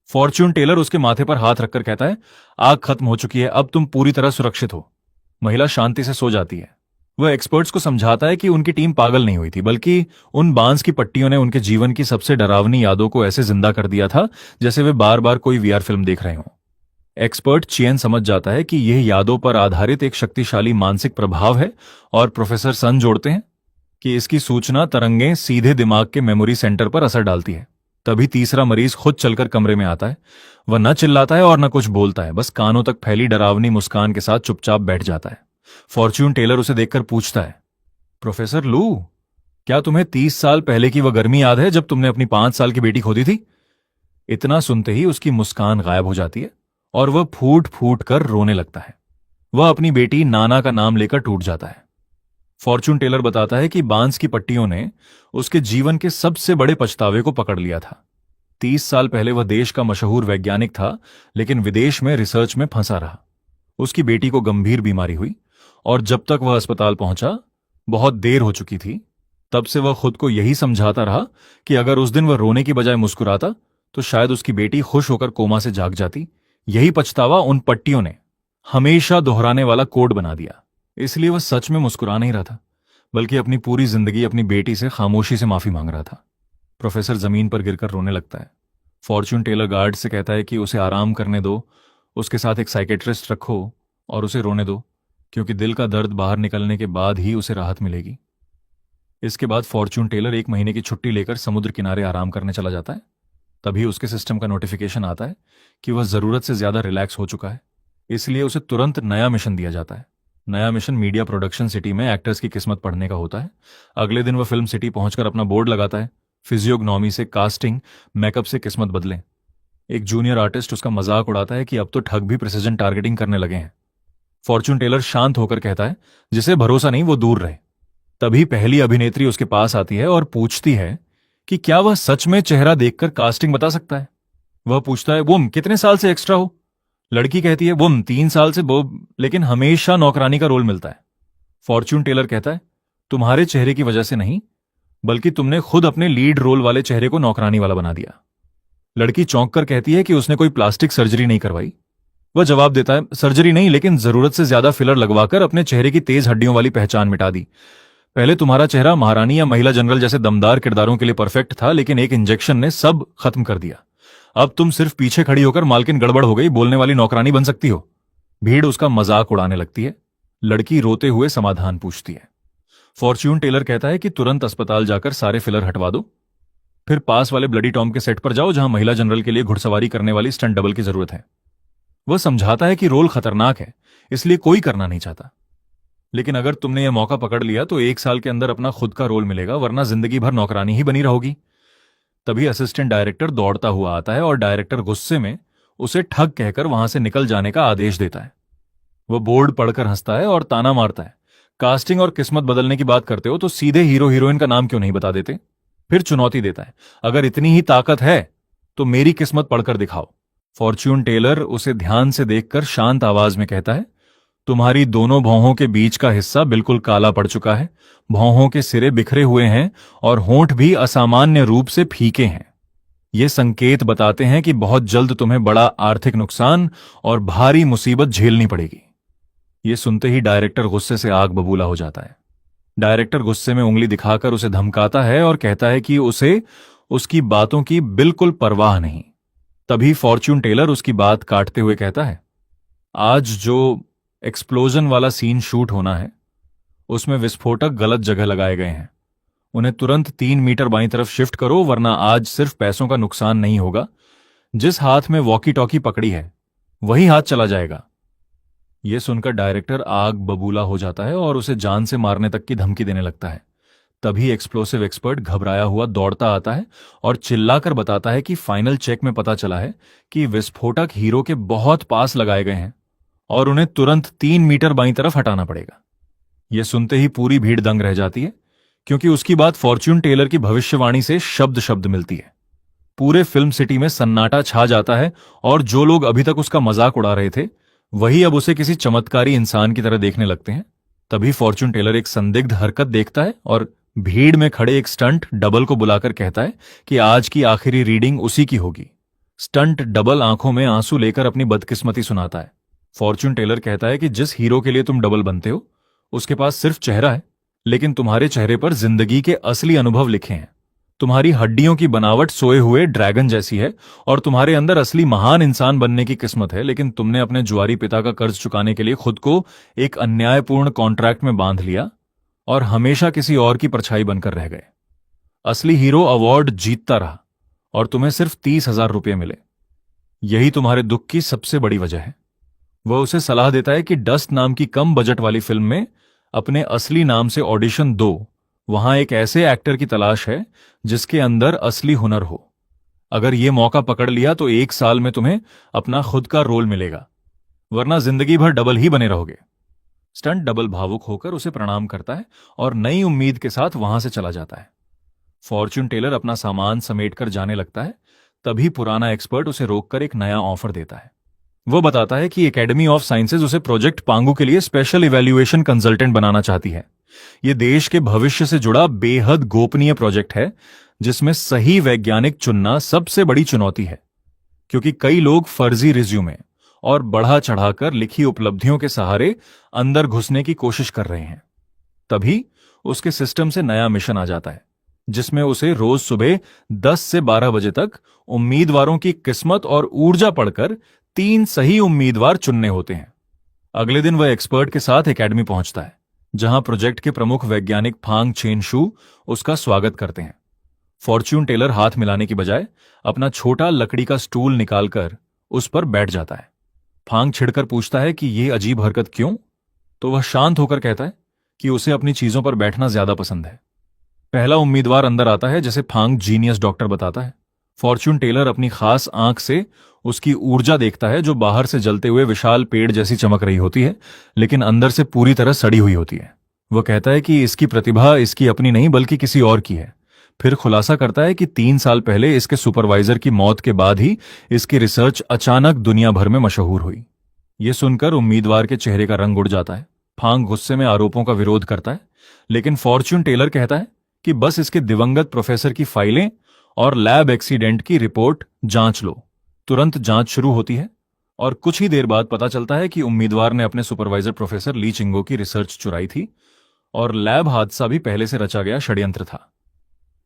फॉर्च्यून टेलर उसके माथे पर हाथ रखकर कहता है, आग खत्म हो चुकी है, अब तुम पूरी तरह सुरक्षित हो। महिला शांति से सो जाती है। वह एक्सपर्ट्स को समझाता है कि उनकी टीम पागल नहीं हुई थी, बल्कि उन बांस की पट्टियों ने उनके जीवन की सबसे डरावनी यादों को ऐसे जिंदा कर दिया था जैसे वे बार बार कोई वीआर फिल्म देख रहे हों। एक्सपर्ट चेन समझ जाता है कि यह यादों पर आधारित एक शक्तिशाली मानसिक प्रभाव है और प्रोफेसर सन जोड़ते हैं कि इसकी सूचना तरंगें सीधे दिमाग के मेमोरी सेंटर पर असर डालती है। तभी तीसरा मरीज खुद चलकर कमरे में आता है। वह न चिल्लाता है और न कुछ बोलता है, बस कानों तक फैली डरावनी मुस्कान के साथ चुपचाप बैठ जाता है। फॉर्च्यून टेलर उसे देखकर पूछता है, प्रोफेसर लू, क्या तुम्हें 30 साल पहले की वह गर्मी याद है जब तुमने अपनी 5 साल की बेटी खोदी थी? इतना सुनते ही उसकी मुस्कान गायब हो जाती है और वह फूट फूट कर रोने लगता है। वह अपनी बेटी नाना का नाम लेकर टूट जाता है। फॉर्च्यून टेलर बताता है कि बांस की पट्टियों ने उसके जीवन के सबसे बड़े पछतावे को पकड़ लिया था। 30 साल पहले वह देश का मशहूर वैज्ञानिक था, लेकिन विदेश में रिसर्च में फंसा रहा। उसकी बेटी को गंभीर बीमारी हुई और जब तक वह अस्पताल पहुंचा बहुत देर हो चुकी थी। तब से वह खुद को यही समझाता रहा कि अगर उस दिन वह रोने की बजाय मुस्कुराता तो शायद उसकी बेटी खुश होकर कोमा से जाग जाती। यही पछतावा उन पट्टियों ने हमेशा दोहराने वाला कोड बना दिया। इसलिए वह सच में मुस्कुरा नहीं रहा था, बल्कि अपनी पूरी जिंदगी अपनी बेटी से खामोशी से माफी मांग रहा था। प्रोफेसर जमीन पर गिरकर रोने लगता है। फॉर्च्यून टेलर गार्ड से कहता है कि उसे आराम करने दो, उसके साथ एक साइकेट्रिस्ट रखो और उसे रोने दो, क्योंकि दिल का दर्द बाहर निकलने के बाद ही उसे राहत मिलेगी। इसके बाद फॉर्च्यून टेलर 1 महीने की छुट्टी लेकर समुद्र किनारे आराम करने चला जाता है। तभी उसके सिस्टम का नोटिफिकेशन आता है कि वह जरूरत से ज्यादा रिलैक्स हो चुका है, इसलिए उसे तुरंत नया मिशन दिया जाता है। नया मिशन मीडिया प्रोडक्शन सिटी में एक्टर्स की किस्मत पढ़ने का होता है। अगले दिन वह फिल्म सिटी पहुंचकर अपना बोर्ड लगाता है, फिजियोग्नॉमी से कास्टिंग, मेकअप से किस्मत बदलें। एक जूनियर आर्टिस्ट उसका मजाक उड़ाता है कि अब तो ठग भी प्रिसिजन टारगेटिंग करने लगे हैं। फॉर्च्यून टेलर शांत होकर कहता है, जिसे भरोसा नहीं वो दूर रहे। तभी पहली अभिनेत्री उसके पास आती है और पूछती है कि क्या वह सच में चेहरा देखकर कास्टिंग बता सकता है। वह पूछता है, वो कितने साल से एक्स्ट्रा हो? लड़की कहती है, वो 3 साल से, वो लेकिन हमेशा नौकरानी का रोल मिलता है। फॉर्च्यून टेलर कहता है, तुम्हारे चेहरे की वजह से नहीं, बल्कि तुमने खुद अपने लीड रोल वाले चेहरे को नौकरानी वाला बना दिया। लड़की चौंक कर कहती है कि उसने कोई प्लास्टिक सर्जरी नहीं करवाई। वह जवाब देता है, सर्जरी नहीं, लेकिन जरूरत से ज्यादा फिलर लगवाकर अपने चेहरे की तेज हड्डियों वाली पहचान मिटा दी। पहले तुम्हारा चेहरा महारानी या महिला जनरल जैसे दमदार किरदारों के लिए परफेक्ट था, लेकिन एक इंजेक्शन ने सब खत्म कर दिया। अब तुम सिर्फ पीछे खड़ी होकर मालकिन गड़बड़ हो गई बोलने वाली नौकरानी बन सकती हो। भीड़ उसका मजाक उड़ाने लगती है। लड़की रोते हुए समाधान पूछती है। फॉर्च्यून टेलर कहता है कि तुरंत अस्पताल जाकर सारे फिलर हटवा दो, फिर पास वाले ब्लडी टॉम के सेट पर जाओ जहां महिला जनरल के लिए घुड़सवारी करने वाली स्टंट डबल की जरूरत है। वह समझाता है कि रोल खतरनाक है, इसलिए कोई करना नहीं चाहता, लेकिन अगर तुमने यह मौका पकड़ लिया तो 1 साल के अंदर अपना खुद का रोल मिलेगा, वरना जिंदगी भर नौकरानी ही बनी रहोगी। तभी असिस्टेंट डायरेक्टर दौड़ता हुआ आता है और डायरेक्टर गुस्से में उसे ठग कहकर वहां से निकल जाने का आदेश देता है। वह बोर्ड पढ़कर हंसता है और ताना मारता है, कास्टिंग और किस्मत बदलने की बात करते हो तो सीधे हीरो हीरोइन का नाम क्यों नहीं बता देते? फिर चुनौती देता है, अगर इतनी ही ताकत है तो मेरी किस्मत पढ़कर दिखाओ। फॉर्च्यून टेलर उसे ध्यान से देखकर शांत आवाज में कहता है, तुम्हारी दोनों भौहों के बीच का हिस्सा बिल्कुल काला पड़ चुका है, भौहों के सिरे बिखरे हुए हैं और होंठ भी असामान्य रूप से फीके हैं। ये संकेत बताते हैं कि बहुत जल्द तुम्हें बड़ा आर्थिक नुकसान और भारी मुसीबत झेलनी पड़ेगी। ये सुनते ही डायरेक्टर गुस्से से आग बबूला हो जाता है। डायरेक्टर गुस्से में उंगली दिखाकर उसे धमकाता है और कहता है कि उसे उसकी बातों की बिल्कुल परवाह नहीं। तभी फॉर्च्यून टेलर उसकी बात काटते हुए कहता है, आज जो एक्सप्लोजन वाला सीन शूट होना है उसमें विस्फोटक गलत जगह लगाए गए हैं। उन्हें तुरंत 3 मीटर बाईं तरफ शिफ्ट करो, वरना आज सिर्फ पैसों का नुकसान नहीं होगा, जिस हाथ में वॉकी टॉकी पकड़ी है वही हाथ चला जाएगा। यह सुनकर डायरेक्टर आग बबूला हो जाता है और उसे जान से मारने तक की धमकी देने लगता है। तभी एक्सप्लोसिव एक्सपर्ट घबराया हुआ दौड़ता आता है और चिल्लाकर बताता है कि फाइनल चेक में पता चला है कि विस्फोटक हीरो के बहुत पास लगाए गए हैं और उन्हें तुरंत 3 मीटर बाईं तरफ हटाना पड़ेगा। यह सुनते ही पूरी भीड़ दंग रह जाती है, क्योंकि उसकी बात फॉर्च्यून टेलर की भविष्यवाणी से शब्द शब्द मिलती है। पूरे फिल्म सिटी में सन्नाटा छा जाता है और जो लोग अभी तक उसका मजाक उड़ा रहे थे वही अब उसे किसी चमत्कारी इंसान की तरह देखने लगते हैं। तभी फॉर्च्यून टेलर एक संदिग्ध हरकत देखता है और भीड़ में खड़े एक स्टंट डबल को बुलाकर कहता है कि आज की आखिरी रीडिंग उसी की होगी। स्टंट डबल आंखों में आंसू लेकर अपनी बदकिस्मती सुनाता है। फॉर्च्यून टेलर कहता है कि जिस हीरो के लिए तुम डबल बनते हो उसके पास सिर्फ चेहरा है, लेकिन तुम्हारे चेहरे पर जिंदगी के असली अनुभव लिखे हैं। तुम्हारी हड्डियों की बनावट सोए हुए ड्रैगन जैसी है और तुम्हारे अंदर असली महान इंसान बनने की किस्मत है, लेकिन तुमने अपने जुआरी पिता का कर्ज चुकाने के लिए खुद को एक अन्यायपूर्ण कॉन्ट्रैक्ट में बांध लिया और हमेशा किसी और की परछाई बनकर रह गए। असली हीरो अवार्ड जीतता रहा और तुम्हें सिर्फ 30,000 रुपये मिले। यही तुम्हारे दुख की सबसे बड़ी वजह है। वह उसे सलाह देता है कि डस्ट नाम की कम बजट वाली फिल्म में अपने असली नाम से ऑडिशन दो। वहां एक ऐसे एक्टर की तलाश है जिसके अंदर असली हुनर हो। अगर यह मौका पकड़ लिया तो 1 साल में तुम्हें अपना खुद का रोल मिलेगा, वरना जिंदगी भर डबल ही बने रहोगे। स्टंट डबल भावुक होकर उसे प्रणाम करता है और नई उम्मीद के साथ वहां से चला जाता है। फॉर्च्यून टेलर अपना सामान समेटकर जाने लगता है। तभी पुराना एक्सपर्ट उसे रोककर एक नया ऑफर देता है। वो बताता है कि एकेडमी ऑफ साइंसेज उसे प्रोजेक्ट पांगू के लिए स्पेशल इवैल्यूएशन कंसल्टेंट बनाना चाहती है। यह देश के भविष्य से जुड़ा बेहद गोपनीय प्रोजेक्ट है, जिसमें सही वैज्ञानिक चुनना सबसे बड़ी चुनौती है, क्योंकि कई लोग फर्जी रिज्यूमे और बढ़ा चढ़ाकर लिखी उपलब्धियों के सहारे अंदर घुसने की कोशिश कर रहे हैं। तभी उसके सिस्टम से नया मिशन आ जाता है, जिसमें उसे रोज सुबह 10 से 12 बजे तक उम्मीदवारों की किस्मत और ऊर्जा पढ़कर 3 सही उम्मीदवार चुनने होते हैं। अगले दिन वह एक्सपर्ट के साथ एकेडमी पहुंचता है, जहां प्रोजेक्ट के प्रमुख वैज्ञानिक फांग चेनशू उसका स्वागत करते हैं। फॉर्च्यून टेलर हाथ मिलाने की बजाय अपना छोटा लकड़ी का स्टूल निकालकर उस पर बैठ जाता है। फांग छिड़कर पूछता है कि यह अजीब हरकत क्यों, तो वह शांत होकर कहता है कि उसे अपनी चीजों पर बैठना ज्यादा पसंद है। पहला उम्मीदवार अंदर आता है, जिसे फांग जीनियस डॉक्टर बताता है। फॉर्च्यून टेलर अपनी खास आंख से उसकी ऊर्जा देखता है, जो बाहर से जलते हुए विशाल पेड़ जैसी चमक रही होती है, लेकिन अंदर से पूरी तरह सड़ी हुई होती है। वह कहता है कि इसकी प्रतिभा इसकी अपनी नहीं बल्कि किसी और की है। फिर खुलासा करता है कि 3 साल पहले इसके सुपरवाइजर की मौत के बाद ही इसकी रिसर्च अचानक दुनिया भर में मशहूर हुई। यह सुनकर उम्मीदवार के चेहरे का रंग उड़ जाता है। फांग गुस्से में आरोपों का विरोध करता है, लेकिन फॉर्च्यून टेलर कहता है कि बस इसके दिवंगत प्रोफेसर की फाइलें और लैब एक्सीडेंट की रिपोर्ट जांच लो। तुरंत जांच शुरू होती है और कुछ ही देर बाद पता चलता है कि उम्मीदवार ने अपने सुपरवाइजर प्रोफेसर ली चिंगो की रिसर्च चुराई थी और लैब हादसा भी पहले से रचा गया षड्यंत्र था।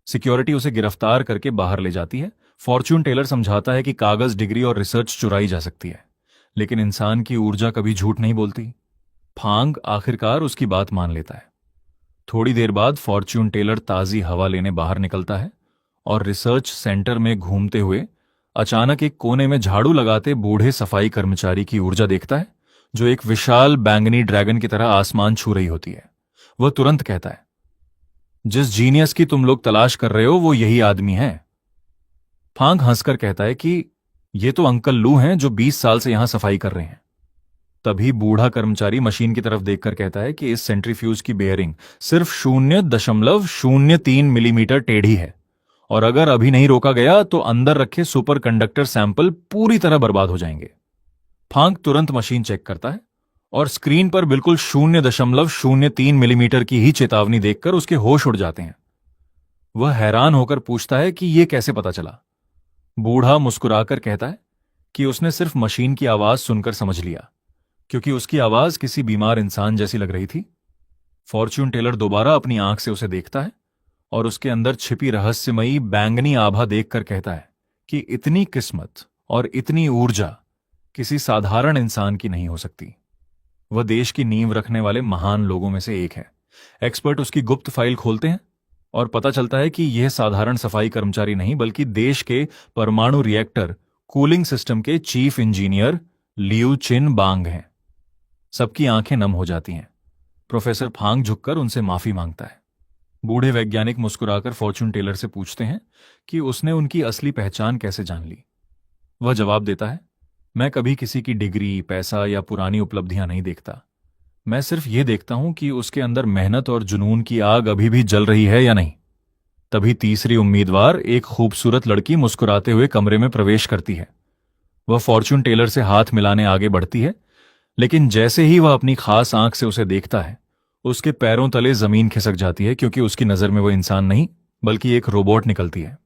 सिक्योरिटी उसे गिरफ्तार करके बाहर ले जाती है। फॉर्च्यून टेलर समझाता है कि कागज, डिग्री और रिसर्च चुराई जा सकती है, लेकिन इंसान की ऊर्जा कभी झूठ नहीं बोलती। फांग आखिरकार उसकी बात मान लेता है। थोड़ी देर बाद फॉर्च्यून टेलर ताजी हवा लेने बाहर निकलता है और रिसर्च सेंटर में घूमते हुए अचानक एक कोने में झाड़ू लगाते बूढ़े सफाई कर्मचारी की ऊर्जा देखता है, जो एक विशाल बैंगनी ड्रैगन की तरह आसमान छू रही होती है। वह तुरंत कहता है, जिस जीनियस की तुम लोग तलाश कर रहे हो वो यही आदमी है। फांग हंसकर कहता है कि ये तो अंकल लू हैं जो 20 साल से यहां सफाई कर रहे हैं। तभी बूढ़ा कर्मचारी मशीन की तरफ देखकर कहता है कि इस सेंट्रीफ्यूज की बेयरिंग सिर्फ 0.03 मिलीमीटर टेढ़ी है और अगर अभी नहीं रोका गया तो अंदर रखे सुपर कंडक्टर सैंपल पूरी तरह बर्बाद हो जाएंगे। फांग तुरंत मशीन चेक करता है और स्क्रीन पर बिल्कुल 0.03 मिलीमीटर की ही चेतावनी देखकर उसके होश उड़ जाते हैं। वह हैरान होकर पूछता है कि यह कैसे पता चला। बूढ़ा मुस्कुराकर कहता है कि उसने सिर्फ मशीन की आवाज सुनकर समझ लिया, क्योंकि उसकी आवाज किसी बीमार इंसान जैसी लग रही थी। फॉर्च्यून टेलर दोबारा अपनी आंख से उसे देखता है और उसके अंदर छिपी रहस्यमयी बैंगनी आभा देखकर कहता है कि इतनी किस्मत और इतनी ऊर्जा किसी साधारण इंसान की नहीं हो सकती। वह देश की नींव रखने वाले महान लोगों में से एक है। एक्सपर्ट उसकी गुप्त फाइल खोलते हैं और पता चलता है कि यह साधारण सफाई कर्मचारी नहीं, बल्कि देश के परमाणु रिएक्टर कूलिंग सिस्टम के चीफ इंजीनियर लियू चिन बांग हैं। सबकी आंखें नम हो जाती हैं। प्रोफेसर फांग झुककर उनसे माफी मांगता है। बूढ़े वैज्ञानिक मुस्कुराकर फॉर्च्यून टेलर से पूछते हैं कि उसने उनकी असली पहचान कैसे जान ली। वह जवाब देता है, मैं कभी किसी की डिग्री, पैसा या पुरानी उपलब्धियां नहीं देखता। मैं सिर्फ यह देखता हूं कि उसके अंदर मेहनत और जुनून की आग अभी भी जल रही है या नहीं। तभी तीसरी उम्मीदवार, एक खूबसूरत लड़की, मुस्कुराते हुए कमरे में प्रवेश करती है। वह फॉर्च्यून टेलर से हाथ मिलाने आगे बढ़ती है, लेकिन जैसे ही वह अपनी खास आंख से उसे देखता है, उसके पैरों तले जमीन खिसक जाती है, क्योंकि उसकी नजर में वो इंसान नहीं बल्कि एक रोबोट निकलती है।